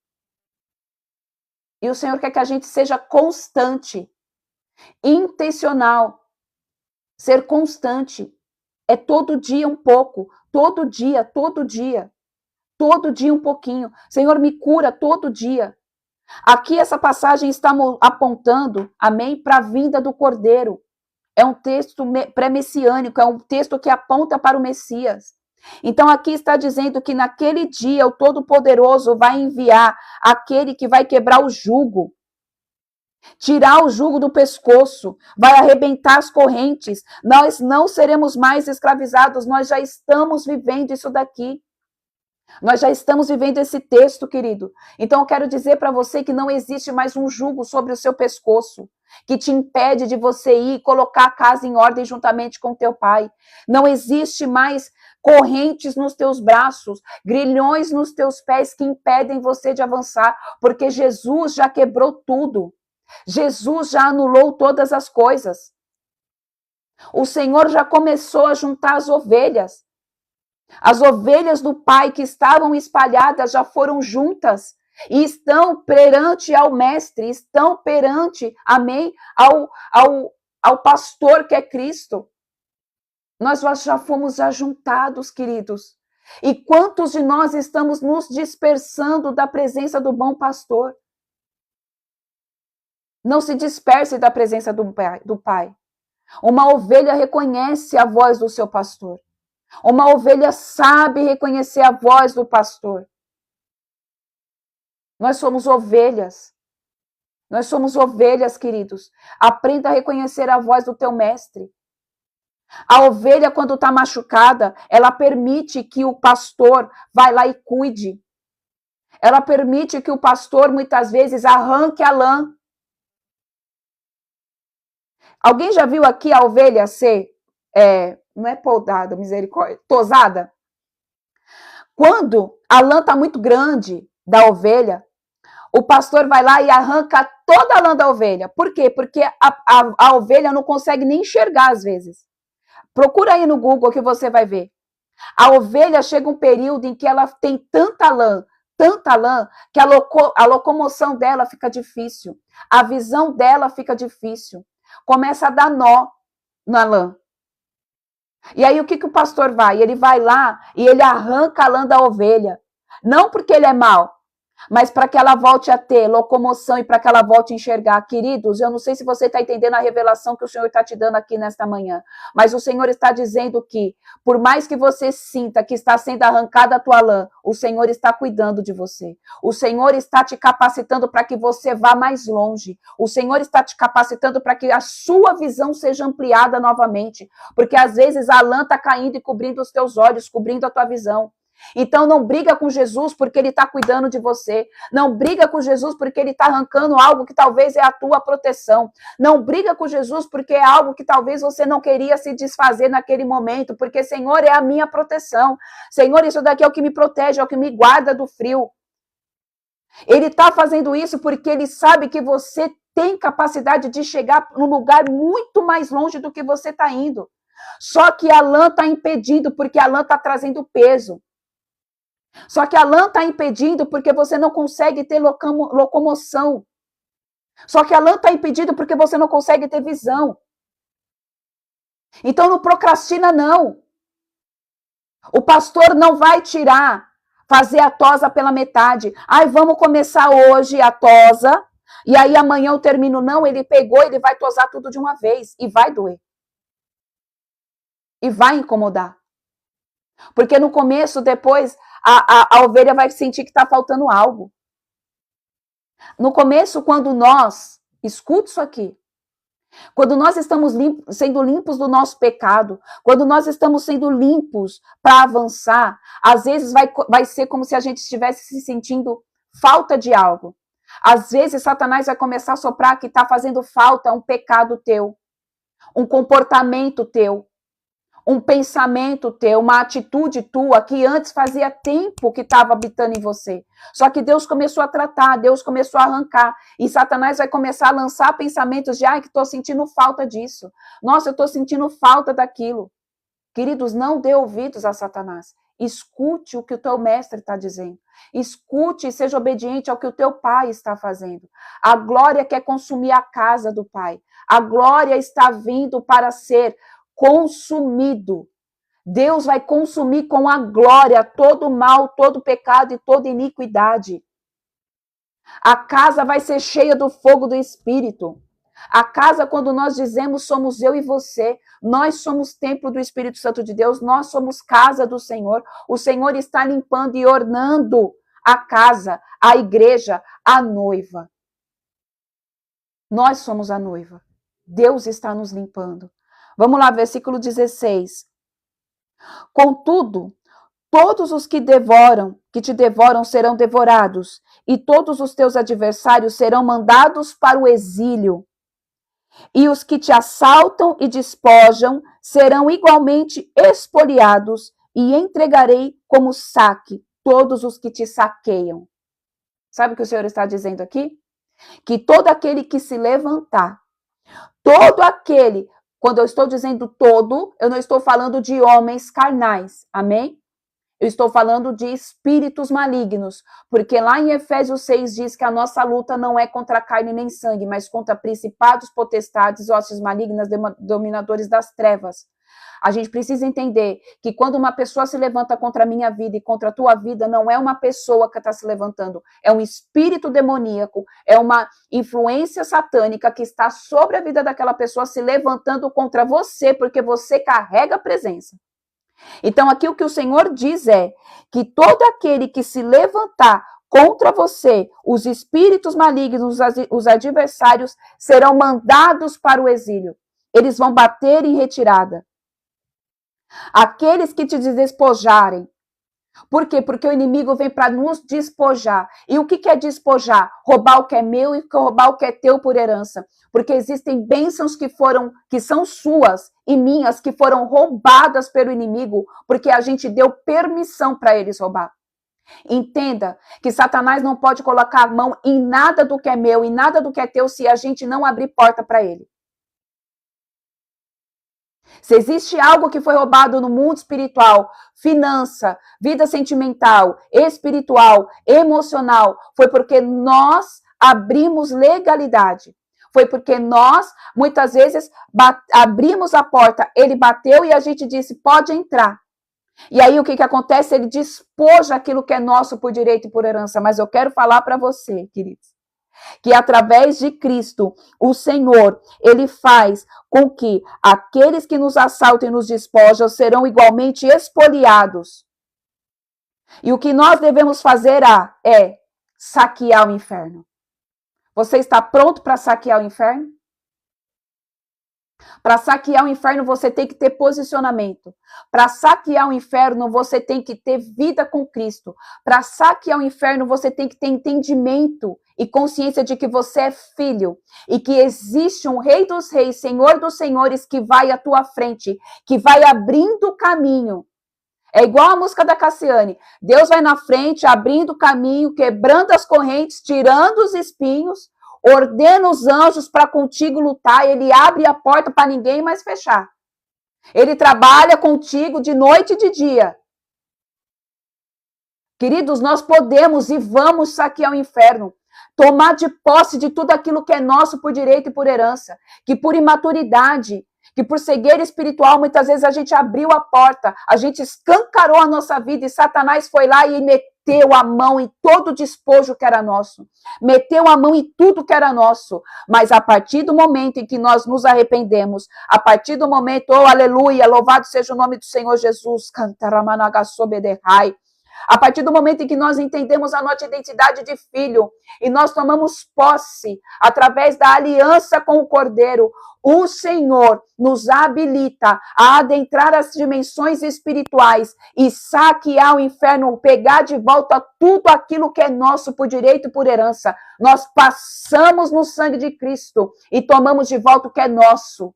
E o Senhor quer que a gente seja constante, intencional. Ser constante é todo dia um pouco, todo dia um pouquinho. Senhor, me cura todo dia. Aqui essa passagem está apontando, amém, para a vinda do Cordeiro. É um texto pré-messiânico, é um texto que aponta para o Messias. Então aqui está dizendo que naquele dia o Todo-Poderoso vai enviar aquele que vai quebrar o jugo, tirar o jugo do pescoço, vai arrebentar as correntes. Nós não seremos mais escravizados, nós já estamos vivendo isso daqui. Nós já estamos vivendo esse texto, querido. Então eu quero dizer para você que não existe mais um jugo sobre o seu pescoço, que te impede de você ir colocar a casa em ordem juntamente com teu pai. Não existe mais correntes nos teus braços, grilhões nos teus pés que impedem você de avançar, porque Jesus já quebrou tudo. Jesus já anulou todas as coisas. O Senhor já começou a juntar as ovelhas. As ovelhas do Pai que estavam espalhadas já foram juntas e estão perante ao Mestre, estão perante, amém, ao pastor que é Cristo. Nós já fomos ajuntados, queridos. E quantos de nós estamos nos dispersando da presença do bom pastor? Não se disperse da presença do Pai. Uma ovelha reconhece a voz do seu pastor. Uma ovelha sabe reconhecer a voz do pastor. Nós somos ovelhas. Nós somos ovelhas, queridos. Aprenda a reconhecer a voz do teu mestre. A ovelha, quando está machucada, ela permite que o pastor vá lá e cuide. Ela permite que o pastor, muitas vezes, arranque a lã. Alguém já viu aqui a ovelha ser, não é podada, misericórdia, tosada? Quando a lã está muito grande da ovelha, o pastor vai lá e arranca toda a lã da ovelha. Por quê? Porque a ovelha não consegue nem enxergar às vezes. Procura aí no Google que você vai ver. A ovelha chega um período em que ela tem tanta lã, que a locomoção dela fica difícil. A visão dela fica difícil. Começa a dar nó na lã. E aí o que o pastor vai? Ele vai lá e ele arranca a lã da ovelha. Não porque ele é mau, mas para que ela volte a ter locomoção e para que ela volte a enxergar. Queridos, eu não sei se você está entendendo a revelação que o Senhor está te dando aqui nesta manhã, mas o Senhor está dizendo que, por mais que você sinta que está sendo arrancada a tua lã, o Senhor está cuidando de você. O Senhor está te capacitando para que você vá mais longe. O Senhor está te capacitando para que a sua visão seja ampliada novamente, porque às vezes a lã está caindo e cobrindo os teus olhos, cobrindo a tua visão. Então não briga com Jesus porque ele está cuidando de você. Não briga com Jesus porque ele está arrancando algo que talvez é a tua proteção. Não briga com Jesus porque é algo que talvez você não queria se desfazer naquele momento, porque Senhor é a minha proteção. Senhor, isso daqui é o que me protege, é o que me guarda do frio. Ele está fazendo isso porque ele sabe que você tem capacidade de chegar num lugar muito mais longe do que você está indo. Só que a lã está impedindo, porque a lã está trazendo peso. Só que a lã está impedindo porque você não consegue ter locomoção. Só que a lã está impedindo porque você não consegue ter visão. Então não procrastina, não. O pastor não vai fazer a tosa pela metade. Ai, vamos começar hoje a tosa, e aí amanhã eu termino. Não, ele pegou, ele vai tosar tudo de uma vez, e vai doer. E vai incomodar. Porque no começo, depois, a ovelha vai sentir que está faltando algo. No começo, quando nós, escuta isso aqui, quando nós estamos sendo limpos do nosso pecado, quando nós estamos sendo limpos para avançar, às vezes vai ser como se a gente estivesse se sentindo falta de algo. Às vezes, Satanás vai começar a soprar que está fazendo falta um pecado teu, um comportamento teu, um pensamento teu, uma atitude tua que antes fazia tempo que estava habitando em você. Só que Deus começou a tratar, Deus começou a arrancar. E Satanás vai começar a lançar pensamentos de, ai, que estou sentindo falta disso. Nossa, eu estou sentindo falta daquilo. Queridos, não dê ouvidos a Satanás. Escute o que o teu mestre está dizendo. Escute e seja obediente ao que o teu pai está fazendo. A glória quer consumir a casa do pai. A glória está vindo para ser consumido. Deus vai consumir com a glória todo o mal, todo o pecado e toda iniquidade. A casa vai ser cheia do fogo do Espírito. A casa, quando nós dizemos somos eu e você, nós somos templo do Espírito Santo de Deus, nós somos casa do Senhor. O Senhor está limpando e ornando a casa, a igreja, a noiva. Nós somos a noiva. Deus está nos limpando. Vamos lá, versículo 16. Contudo, todos os que te devoram serão devorados, e todos os teus adversários serão mandados para o exílio. E os que te assaltam e despojam serão igualmente espoliados, e entregarei como saque todos os que te saqueiam. Sabe o que o Senhor está dizendo aqui? Que todo aquele que se levantar, todo aquele, quando eu estou dizendo todo, eu não estou falando de homens carnais, amém? Eu estou falando de espíritos malignos, porque lá em Efésios 6 diz que a nossa luta não é contra carne nem sangue, mas contra principados, potestades, hostes malignas, dominadores das trevas. A gente precisa entender que quando uma pessoa se levanta contra a minha vida e contra a tua vida, não é uma pessoa que está se levantando, é um espírito demoníaco, é uma influência satânica que está sobre a vida daquela pessoa se levantando contra você, porque você carrega a presença. Então, aqui o que o Senhor diz é que todo aquele que se levantar contra você, os espíritos malignos, os adversários, serão mandados para o exílio. Eles vão bater em retirada. Aqueles que te despojarem. Por quê? Porque o inimigo vem para nos despojar. E o que é despojar? Roubar o que é meu e roubar o que é teu por herança. Porque existem bênçãos que são suas e minhas, que foram roubadas pelo inimigo, porque a gente deu permissão para eles roubar. Entenda que Satanás não pode colocar a mão em nada do que é meu, em nada do que é teu, se a gente não abrir porta para ele. Se existe algo que foi roubado no mundo espiritual, finança, vida sentimental, espiritual, emocional, foi porque nós abrimos legalidade. Foi porque nós, muitas vezes, abrimos a porta, ele bateu e a gente disse, pode entrar. E aí o que acontece? Ele despoja aquilo que é nosso por direito e por herança. Mas eu quero falar para você, queridos, que através de Cristo, o Senhor, ele faz com que aqueles que nos assaltam e nos despojam serão igualmente espoliados. E o que nós devemos fazer é saquear o inferno. Você está pronto para saquear o inferno? Para saquear o inferno, você tem que ter posicionamento. Para saquear o inferno, você tem que ter vida com Cristo. Para saquear o inferno, você tem que ter entendimento e consciência de que você é filho e que existe um Rei dos Reis, Senhor dos Senhores, que vai à tua frente, que vai abrindo o caminho. É igual a música da Cassiane. Deus vai na frente, abrindo o caminho, quebrando as correntes, tirando os espinhos, ordena os anjos para contigo lutar, ele abre a porta para ninguém mais fechar. Ele trabalha contigo de noite e de dia. Queridos, nós podemos e vamos saquear o inferno, tomar de posse de tudo aquilo que é nosso por direito e por herança, que por imaturidade, que por cegueira espiritual, muitas vezes a gente abriu a porta, a gente escancarou a nossa vida e Satanás foi lá e meteu a mão em todo o despojo que era nosso, meteu a mão em tudo que era nosso, mas a partir do momento em que nós nos arrependemos, a partir do momento, oh aleluia, louvado seja o nome do Senhor Jesus, cantaramanagassobederai, a partir do momento em que nós entendemos a nossa identidade de filho e nós tomamos posse através da aliança com o Cordeiro, o Senhor nos habilita a adentrar as dimensões espirituais e saquear o inferno, pegar de volta tudo aquilo que é nosso por direito e por herança. Nós passamos no sangue de Cristo e tomamos de volta o que é nosso.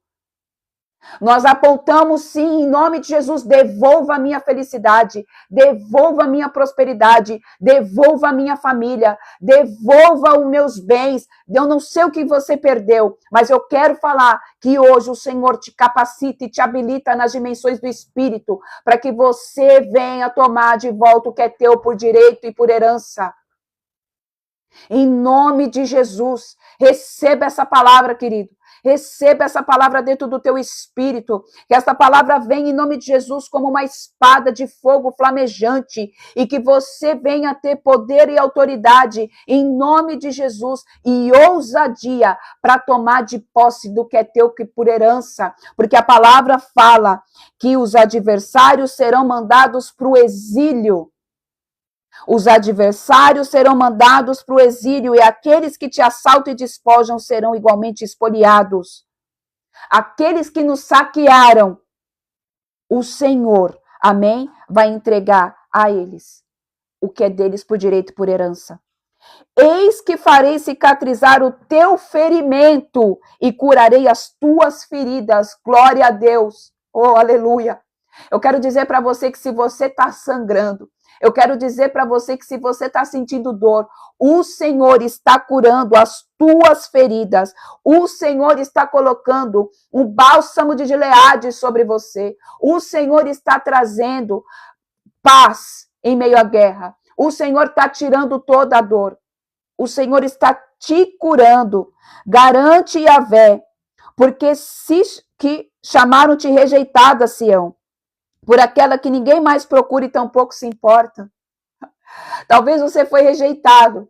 Nós apontamos sim, em nome de Jesus, devolva a minha felicidade, devolva a minha prosperidade, devolva a minha família, devolva os meus bens. Eu não sei o que você perdeu, mas eu quero falar que hoje o Senhor te capacita e te habilita nas dimensões do Espírito, para que você venha tomar de volta o que é teu por direito e por herança. Em nome de Jesus, receba essa palavra, querido. Receba essa palavra dentro do teu espírito, que essa palavra venha em nome de Jesus como uma espada de fogo flamejante e que você venha ter poder e autoridade em nome de Jesus e ousadia para tomar de posse do que é teu que por herança, porque a palavra fala que os adversários serão mandados para o exílio. Os adversários serão mandados para o exílio e aqueles que te assaltam e despojam serão igualmente espoliados. Aqueles que nos saquearam, o Senhor, amém, vai entregar a eles o que é deles por direito e por herança. Eis que farei cicatrizar o teu ferimento e curarei as tuas feridas. Glória a Deus. Oh, aleluia. Eu quero dizer para você que se você está sangrando, eu quero dizer para você que se você está sentindo dor, o Senhor está curando as tuas feridas. O Senhor está colocando um bálsamo de Gileade sobre você. O Senhor está trazendo paz em meio à guerra. O Senhor está tirando toda a dor. O Senhor está te curando. Garante Yahvé, porque se que chamaram-te rejeitada, Sião, por aquela que ninguém mais procura e tampouco se importa. Talvez você foi rejeitado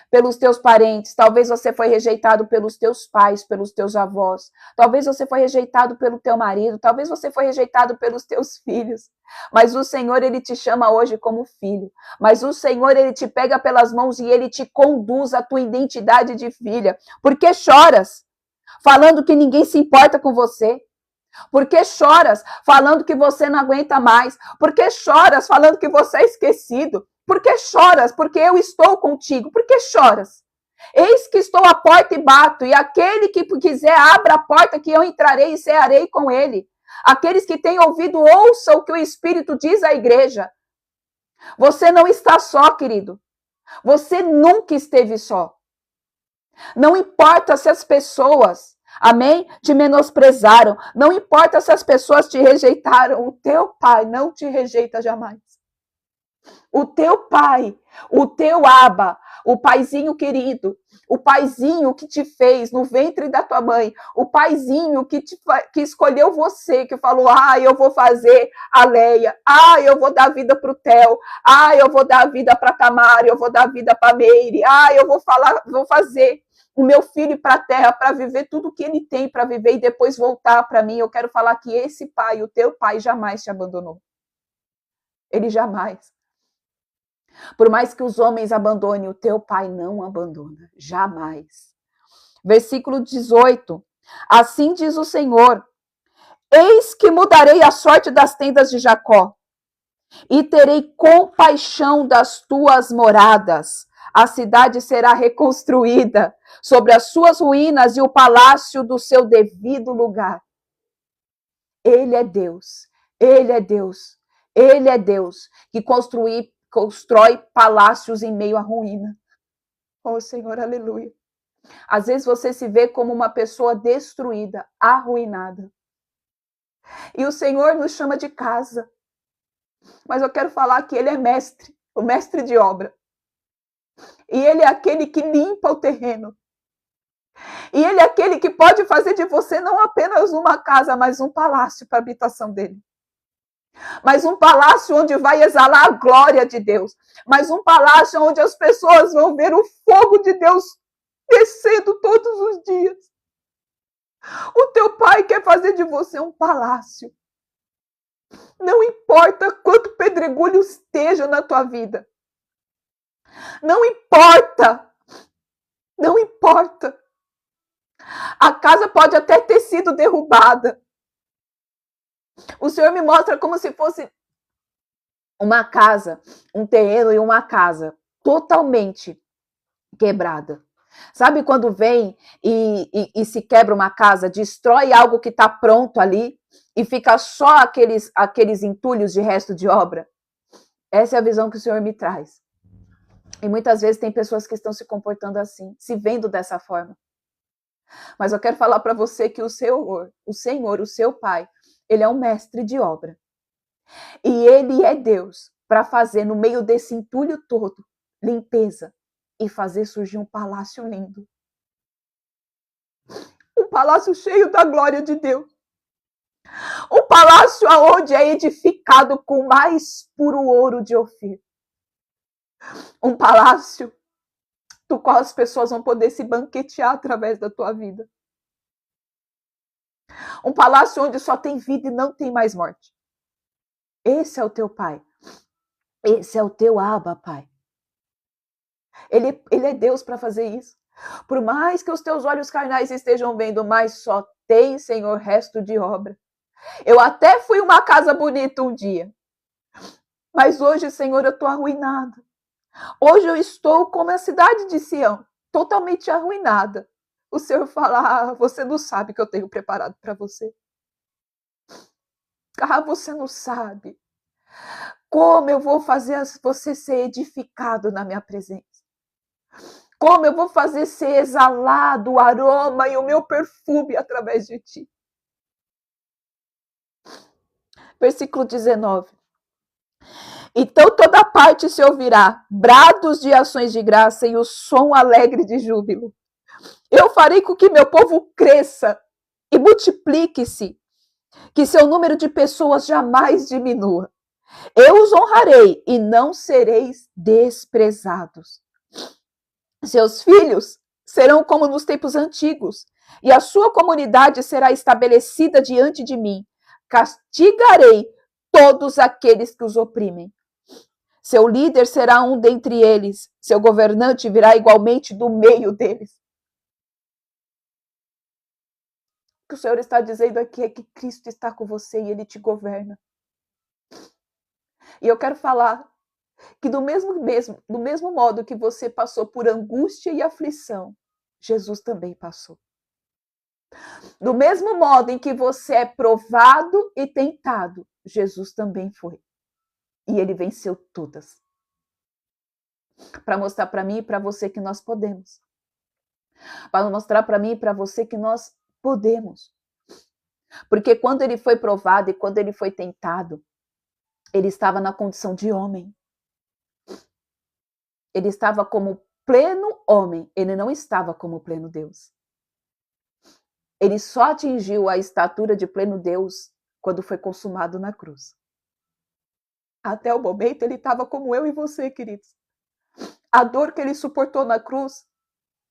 pelos teus parentes, talvez você foi rejeitado pelos teus pais, pelos teus avós, talvez você foi rejeitado pelo teu marido, talvez você foi rejeitado pelos teus filhos, mas o Senhor, ele te chama hoje como filho, mas o Senhor, ele te pega pelas mãos e ele te conduz à tua identidade de filha. Por que choras? Falando que ninguém se importa com você. Por que choras falando que você não aguenta mais? Por que choras falando que você é esquecido? Por que choras? Porque eu estou contigo. Por que choras? Eis que estou à porta e bato, e aquele que quiser abra a porta que eu entrarei e cearei com ele. Aqueles que têm ouvido, ouçam o que o Espírito diz à igreja. Você não está só, querido. Você nunca esteve só. Não importa se as pessoas, amém, te menosprezaram. Não importa se as pessoas te rejeitaram. O teu pai não te rejeita jamais. O teu pai, o teu Abba, o paizinho querido, o paizinho que te fez no ventre da tua mãe, o paizinho que escolheu você, que falou, eu vou fazer a Leia, eu vou dar vida para o Theo, eu vou dar vida para a Tamara, eu vou dar vida para a Meire, eu vou fazer o meu filho para a terra para viver tudo que ele tem para viver e depois voltar para mim. Eu quero falar que esse pai, o teu pai, jamais te abandonou. Ele jamais. Por mais que os homens abandonem, o teu pai não abandona, jamais. Versículo 18. Assim diz o Senhor: eis que mudarei a sorte das tendas de Jacó, e terei compaixão das tuas moradas. A cidade será reconstruída sobre as suas ruínas e o palácio do seu devido lugar. Ele é Deus, Ele é Deus, Ele é Deus que constrói palácios em meio à ruína. Oh, Senhor, aleluia. Às vezes você se vê como uma pessoa destruída, arruinada. E o Senhor nos chama de casa. Mas eu quero falar que Ele é mestre, o mestre de obra. E Ele é aquele que limpa o terreno. E Ele é aquele que pode fazer de você não apenas uma casa, mas um palácio para a habitação dEle. Mas um palácio onde vai exalar a glória de Deus. Mas um palácio onde as pessoas vão ver o fogo de Deus descendo todos os dias. O teu pai quer fazer de você um palácio. Não importa quanto pedregulho esteja na tua vida. Não importa. Não importa. A casa pode até ter sido derrubada. O Senhor me mostra como se fosse uma casa, um terreno e uma casa totalmente quebrada. Sabe quando vem e se quebra uma casa, destrói algo que está pronto ali e fica só aqueles entulhos de resto de obra? Essa é a visão que o Senhor me traz. E muitas vezes tem pessoas que estão se comportando assim, se vendo dessa forma. Mas eu quero falar para você que o Senhor, o seu Pai, Ele é um mestre de obra. E Ele é Deus para fazer no meio desse entulho todo, limpeza e fazer surgir um palácio lindo. Um palácio cheio da glória de Deus. Um palácio aonde é edificado com o mais puro ouro de Ofir. Um palácio do qual as pessoas vão poder se banquetear através da tua vida. Um palácio onde só tem vida e não tem mais morte. Esse é o teu Pai. Esse é o teu Abba, Pai. Ele é Deus para fazer isso. Por mais que os teus olhos carnais estejam vendo, mas só tem, Senhor, resto de obra. Eu até fui uma casa bonita um dia. Mas hoje, Senhor, eu estou arruinada. Hoje eu estou como a cidade de Sião, totalmente arruinada. O Senhor fala, você não sabe o que eu tenho preparado para você. Você não sabe como eu vou fazer você ser edificado na minha presença. Como eu vou fazer ser exalado o aroma e o meu perfume através de ti. Versículo 19. Então toda parte se ouvirá brados de ações de graça e o som alegre de júbilo. Eu farei com que meu povo cresça e multiplique-se, que seu número de pessoas jamais diminua. Eu os honrarei e não sereis desprezados. Seus filhos serão como nos tempos antigos, e a sua comunidade será estabelecida diante de mim. Castigarei todos aqueles que os oprimem. Seu líder será um dentre eles, seu governante virá igualmente do meio deles. O que o Senhor está dizendo aqui é que Cristo está com você e Ele te governa. E eu quero falar que do mesmo modo que você passou por angústia e aflição, Jesus também passou. Do mesmo modo em que você é provado e tentado, Jesus também foi. E Ele venceu todas. Para mostrar para mim e para você que nós podemos. Para mostrar para mim e para você que nós podemos. Porque quando Ele foi provado e quando Ele foi tentado, Ele estava na condição de homem. Ele estava como pleno homem, ele não estava como pleno Deus. Ele só atingiu a estatura de pleno Deus quando foi consumado na cruz. Até o momento ele estava como eu e você, queridos. A dor que ele suportou na cruz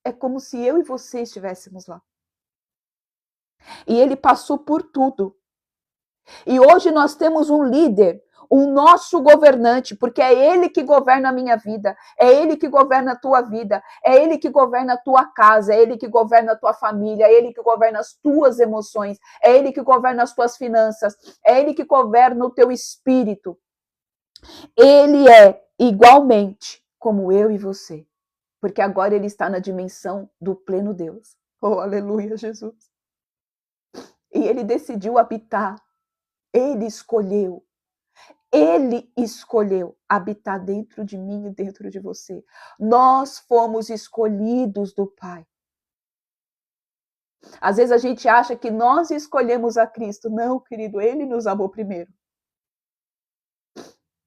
é como se eu e você estivéssemos lá. E ele passou por tudo. E hoje nós temos um líder o nosso governante, porque é Ele que governa a minha vida, é Ele que governa a tua vida, é Ele que governa a tua casa, é Ele que governa a tua família, é Ele que governa as tuas emoções, é Ele que governa as tuas finanças, é Ele que governa o teu espírito. Ele é igualmente como eu e você, porque agora Ele está na dimensão do pleno Deus. Oh, aleluia, Jesus. E Ele decidiu habitar, Ele escolheu habitar dentro de mim e dentro de você. Nós fomos escolhidos do Pai. Às vezes a gente acha que nós escolhemos a Cristo. Não, querido, Ele nos amou primeiro.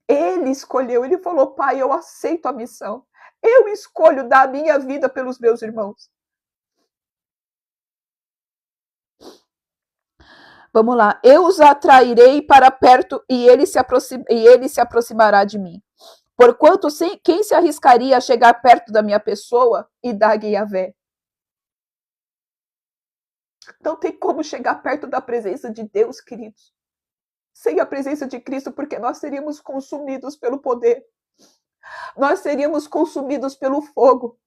Ele escolheu, Ele falou, Pai, eu aceito a missão. Eu escolho dar a minha vida pelos meus irmãos. Vamos lá. Eu os atrairei para perto e ele se aproximará de mim. Porquanto quem se arriscaria a chegar perto da minha pessoa e dar Yahvé? Não tem como chegar perto da presença de Deus, queridos, sem a presença de Cristo, porque nós seríamos consumidos pelo poder. Nós seríamos consumidos pelo fogo.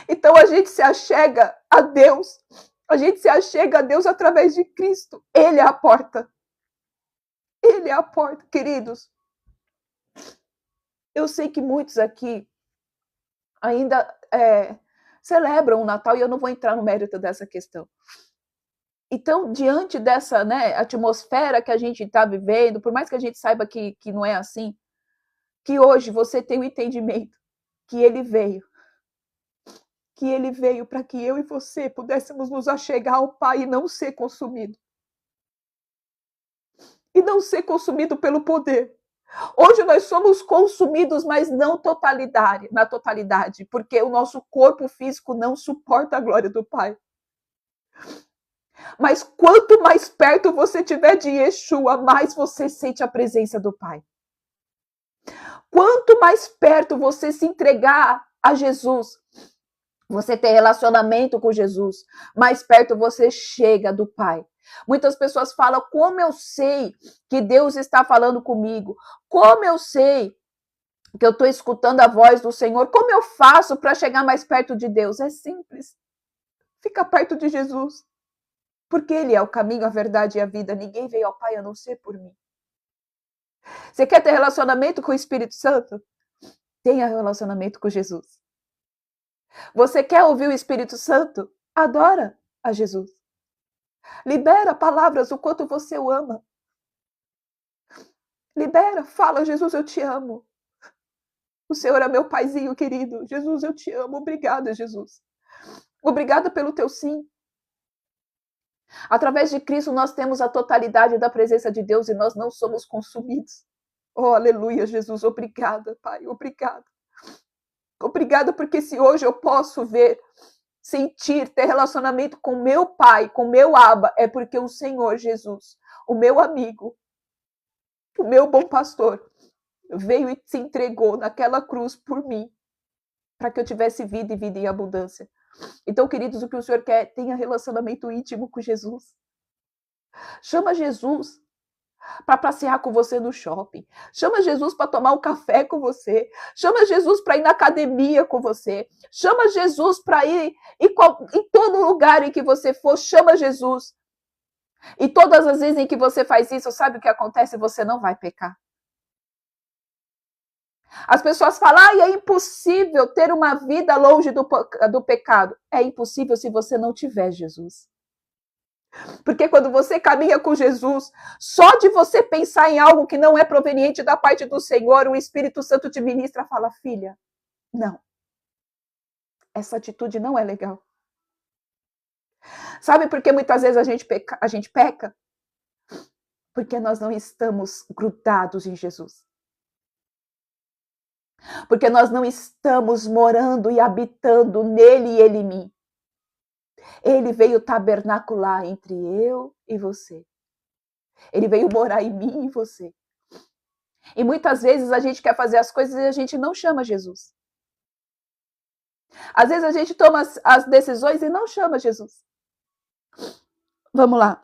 Então a gente se achega a Deus. A gente se achega a Deus através de Cristo. Ele é a porta. Ele é a porta, queridos. Eu sei que muitos aqui ainda celebram o Natal e eu não vou entrar no mérito dessa questão. Então, diante dessa atmosfera que a gente está vivendo, por mais que a gente saiba que não é assim, que hoje você tem o entendimento que ele veio para que eu e você pudéssemos nos achegar ao Pai e não ser consumido. E não ser consumido pelo poder. Hoje nós somos consumidos, mas não na totalidade, porque o nosso corpo físico não suporta a glória do Pai. Mas quanto mais perto você estiver de Yeshua, mais você sente a presença do Pai. Quanto mais perto você se entregar a Jesus, você ter relacionamento com Jesus, mais perto você chega do Pai. Muitas pessoas falam, como eu sei que Deus está falando comigo? Como eu sei que eu estou escutando a voz do Senhor? Como eu faço para chegar mais perto de Deus? É simples. Fica perto de Jesus. Porque Ele é o caminho, a verdade e a vida. Ninguém veio ao Pai a não ser por mim. Você quer ter relacionamento com o Espírito Santo? Tenha relacionamento com Jesus. Você quer ouvir o Espírito Santo? Adora a Jesus. Libera palavras o quanto você o ama. Libera, fala, Jesus, eu te amo. O Senhor é meu paizinho querido. Jesus, eu te amo. Obrigada, Jesus. Obrigada pelo teu sim. Através de Cristo nós temos a totalidade da presença de Deus e nós não somos consumidos. Oh, aleluia, Jesus. Obrigada, Pai. Obrigada. Obrigada porque se hoje eu posso ver, sentir, ter relacionamento com meu Pai, com meu Abba, é porque o Senhor Jesus, o meu amigo, o meu bom pastor, veio e se entregou naquela cruz por mim, para que eu tivesse vida e vida em abundância. Então, queridos, o que o Senhor quer, tenha relacionamento íntimo com Jesus. Chama Jesus para passear com você no shopping. Chama Jesus para tomar um café com você. Chama Jesus para ir na academia com você. Chama Jesus para ir em todo lugar em que você for. Chama Jesus. E todas as vezes em que você faz isso, sabe o que acontece? Você não vai pecar. As pessoas falam, é impossível ter uma vida longe do pecado. É impossível se você não tiver Jesus. Porque quando você caminha com Jesus, só de você pensar em algo que não é proveniente da parte do Senhor, o Espírito Santo te ministra e fala, filha, não. Essa atitude não é legal. Sabe por que muitas vezes a gente peca? Porque nós não estamos grudados em Jesus. Porque nós não estamos morando e habitando nele e ele em mim. Ele veio tabernacular entre eu e você. Ele veio morar em mim e você. E muitas vezes a gente quer fazer as coisas e a gente não chama Jesus. Às vezes a gente toma as decisões e não chama Jesus. Vamos lá.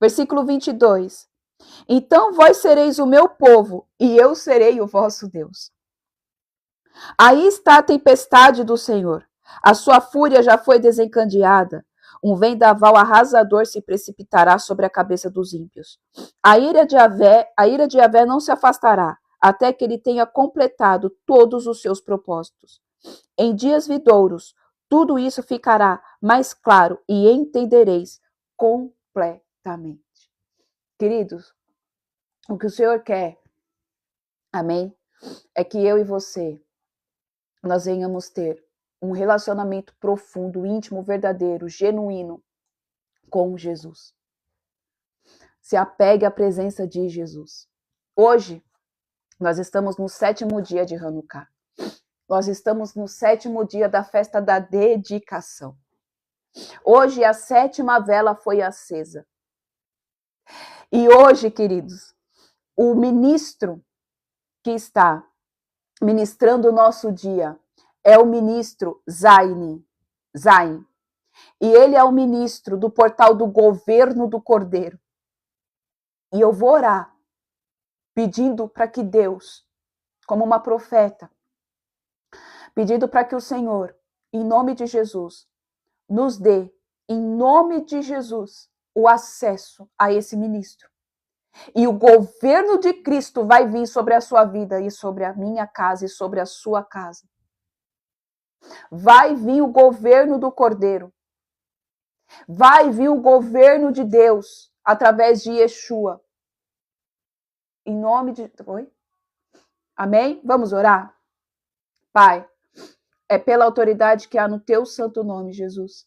Versículo 22. Então vós sereis o meu povo, e eu serei o vosso Deus. Aí está a tempestade do Senhor. A sua fúria já foi desencadeada. Um vendaval arrasador se precipitará sobre a cabeça dos ímpios. A ira de Yahvé não se afastará, até que ele tenha completado todos os seus propósitos. Em dias vindouros, tudo isso ficará mais claro e entendereis completamente. Queridos, o que o Senhor quer, amém, é que eu e você, nós venhamos ter um relacionamento profundo, íntimo, verdadeiro, genuíno com Jesus. Se apegue à presença de Jesus. Hoje, nós estamos no 7º dia de Hanukkah. Nós estamos no 7º dia da festa da dedicação. Hoje, a 7ª vela foi acesa. E hoje, queridos, o ministro que está ministrando o nosso dia é o ministro Zain. E ele é o ministro do portal do governo do Cordeiro. E eu vou orar, pedindo para que Deus, como uma profeta, pedindo para que o Senhor, em nome de Jesus, nos dê, em nome de Jesus, o acesso a esse ministro. E o governo de Cristo vai vir sobre a sua vida e sobre a minha casa e sobre a sua casa. Vai vir o governo do Cordeiro. Vai vir o governo de Deus através de Yeshua. Em nome de... Oi? Amém? Vamos orar? Pai, é pela autoridade que há no teu santo nome, Jesus,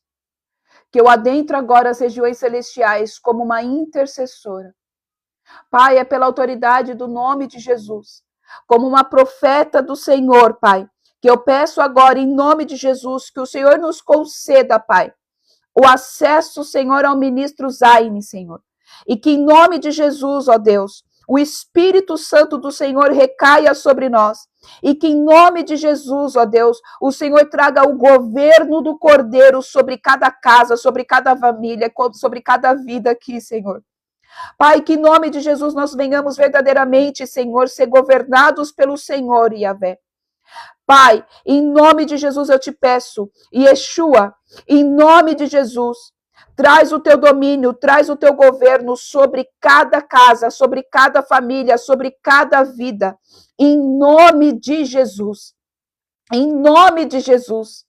que eu adentro agora as regiões celestiais como uma intercessora. Pai, é pela autoridade do nome de Jesus, como uma profeta do Senhor, Pai, que eu peço agora em nome de Jesus que o Senhor nos conceda, Pai, o acesso, Senhor, ao ministro Zain, Senhor. E que em nome de Jesus, ó Deus, o Espírito Santo do Senhor recaia sobre nós. E que em nome de Jesus, ó Deus, o Senhor traga o governo do Cordeiro sobre cada casa, sobre cada família, sobre cada vida aqui, Senhor. Pai, que em nome de Jesus nós venhamos verdadeiramente, Senhor, ser governados pelo Senhor, Yahvé. Pai, em nome de Jesus eu te peço, Yeshua, em nome de Jesus, traz o teu domínio, traz o teu governo sobre cada casa, sobre cada família, sobre cada vida, em nome de Jesus. Em nome de Jesus.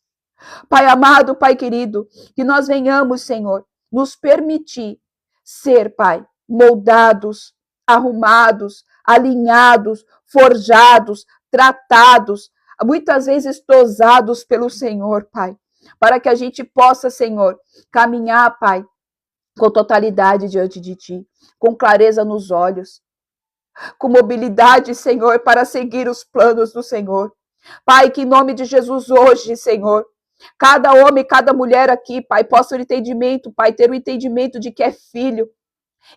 Pai amado, Pai querido, que nós venhamos, Senhor, nos permitir ser, Pai, moldados, arrumados, alinhados, forjados, tratados, muitas vezes tosados pelo Senhor, Pai, para que a gente possa, Senhor, caminhar, Pai, com totalidade diante de Ti, com clareza nos olhos, com mobilidade, Senhor, para seguir os planos do Senhor. Pai, que em nome de Jesus hoje, Senhor, cada homem, cada mulher aqui, Pai, possa ter entendimento, Pai, ter o entendimento de que é filho,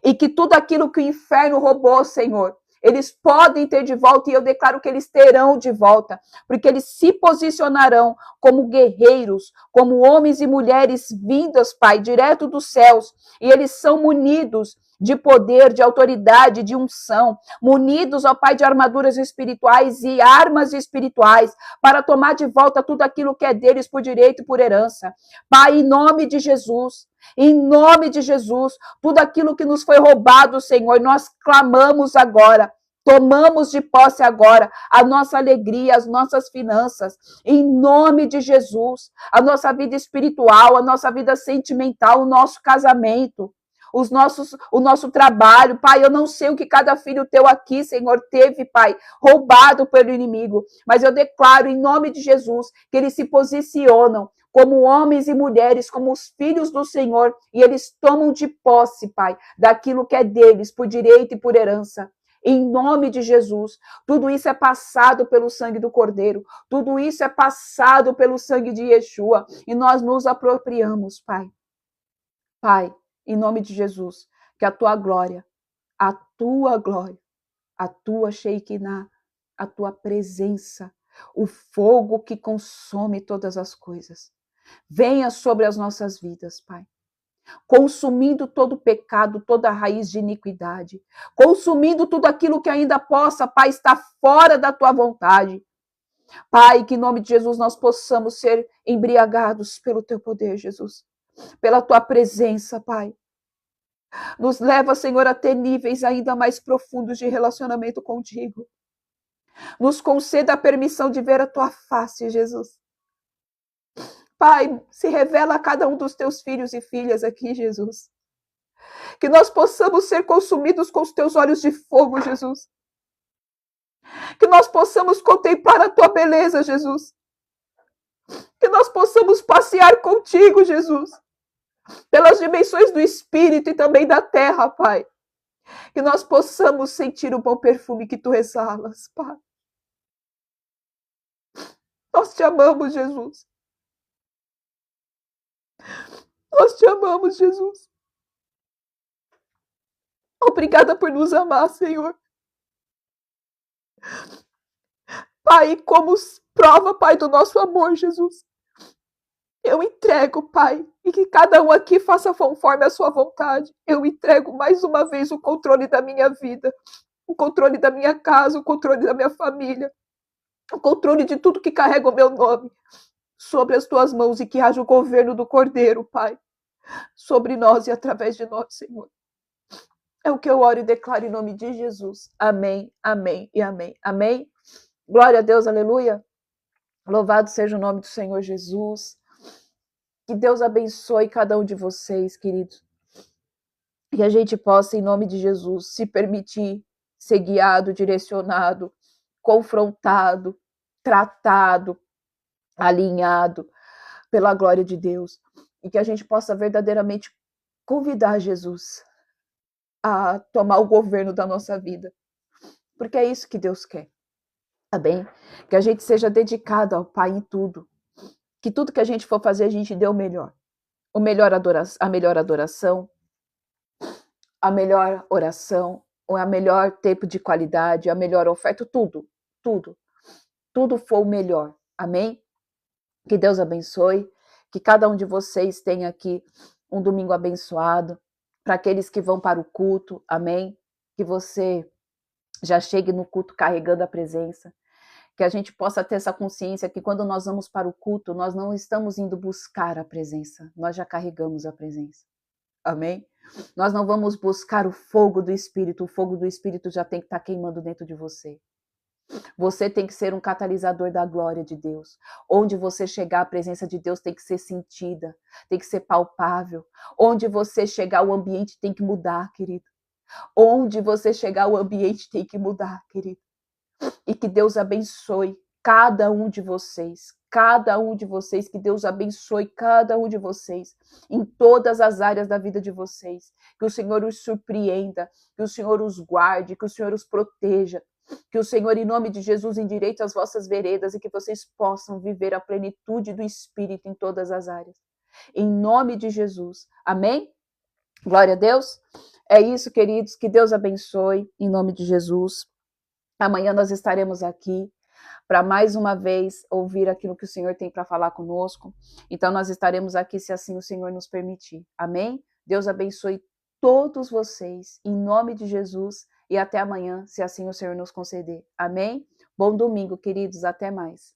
e que tudo aquilo que o inferno roubou, Senhor, eles podem ter de volta, e eu declaro que eles terão de volta, porque eles se posicionarão como guerreiros, como homens e mulheres vindas, Pai, direto dos céus, e eles são munidos de poder, de autoridade, de unção, munidos, ó Pai, de armaduras espirituais e armas espirituais, para tomar de volta tudo aquilo que é deles por direito e por herança. Pai, em nome de Jesus, em nome de Jesus, tudo aquilo que nos foi roubado, Senhor, nós clamamos agora, tomamos de posse agora a nossa alegria, as nossas finanças, em nome de Jesus, a nossa vida espiritual, a nossa vida sentimental, o nosso casamento, o nosso trabalho. Pai, eu não sei o que cada filho teu aqui, Senhor, teve, Pai, roubado pelo inimigo, mas eu declaro em nome de Jesus que eles se posicionam como homens e mulheres, como os filhos do Senhor, e eles tomam de posse, Pai, daquilo que é deles, por direito e por herança. Em nome de Jesus, tudo isso é passado pelo sangue do Cordeiro, tudo isso é passado pelo sangue de Yeshua, e nós nos apropriamos, Pai. Pai, em nome de Jesus, que a tua glória, a tua Shekinah, a tua presença, o fogo que consome todas as coisas, venha sobre as nossas vidas, Pai. consumindo todo pecado, toda raiz de iniquidade, consumindo tudo aquilo que ainda possa, Pai, estar fora da tua vontade. Pai, que em nome de Jesus nós possamos ser embriagados pelo teu poder, Jesus, pela tua presença, Pai. Nos leva, Senhor, a ter níveis ainda mais profundos de relacionamento contigo. Nos conceda a permissão de ver a tua face, Jesus. Pai, se revela a cada um dos teus filhos e filhas aqui, Jesus. Que nós possamos ser consumidos com os teus olhos de fogo, Jesus. Que nós possamos contemplar a tua beleza, Jesus. Que nós possamos passear contigo, Jesus. Pelas dimensões do Espírito e também da terra, Pai. Que nós possamos sentir o bom perfume que tu exalas, Pai. Nós te amamos, Jesus. Nós te amamos, Jesus. Obrigada por nos amar, Senhor. Pai, como prova, Pai, do nosso amor, Jesus, eu entrego, Pai, e que cada um aqui faça conforme a sua vontade. Eu entrego mais uma vez o controle da minha vida, o controle da minha casa, o controle da minha família, o controle de tudo que carrega o meu nome sobre as tuas mãos, e que haja o governo do Cordeiro, Pai, sobre nós e através de nós, Senhor. É o que eu oro e declaro em nome de Jesus. Amém, amém e amém. Amém. Glória a Deus, aleluia. Louvado seja o nome do Senhor Jesus. Que Deus abençoe cada um de vocês, queridos. Que a gente possa, em nome de Jesus, se permitir ser guiado, direcionado, confrontado, tratado, alinhado pela glória de Deus. E que a gente possa verdadeiramente convidar Jesus a tomar o governo da nossa vida. Porque é isso que Deus quer. Tá bem? Que a gente seja dedicado ao Pai em tudo. Que tudo que a gente for fazer, a gente dê o melhor. A melhor adoração, a melhor oração, a melhor tempo de qualidade, a melhor oferta, tudo. Tudo for o melhor. Amém? Que Deus abençoe. Que cada um de vocês tenha aqui um domingo abençoado. Para aqueles que vão para o culto, amém? Que você já chegue no culto carregando a presença. Que a gente possa ter essa consciência que quando nós vamos para o culto, nós não estamos indo buscar a presença, nós já carregamos a presença. Amém? Nós não vamos buscar o fogo do Espírito já tem que estar queimando dentro de você. Você tem que ser um catalisador da glória de Deus. Onde você chegar, a presença de Deus tem que ser sentida, tem que ser palpável. Onde você chegar, o ambiente tem que mudar, querido. Onde você chegar, o ambiente tem que mudar, querido. E que Deus abençoe cada um de vocês, que Deus abençoe cada um de vocês, em todas as áreas da vida de vocês, que o Senhor os surpreenda, que o Senhor os guarde, que o Senhor os proteja, que o Senhor, em nome de Jesus, endireite as vossas veredas e que vocês possam viver a plenitude do Espírito em todas as áreas. Em nome de Jesus. Amém? Glória a Deus. É isso, queridos, que Deus abençoe, em nome de Jesus. Amanhã nós estaremos aqui para mais uma vez ouvir aquilo que o Senhor tem para falar conosco. Então nós estaremos aqui se assim o Senhor nos permitir. Amém? Deus abençoe todos vocês, em nome de Jesus, e até amanhã, se assim o Senhor nos conceder. Amém? Bom domingo, queridos, até mais.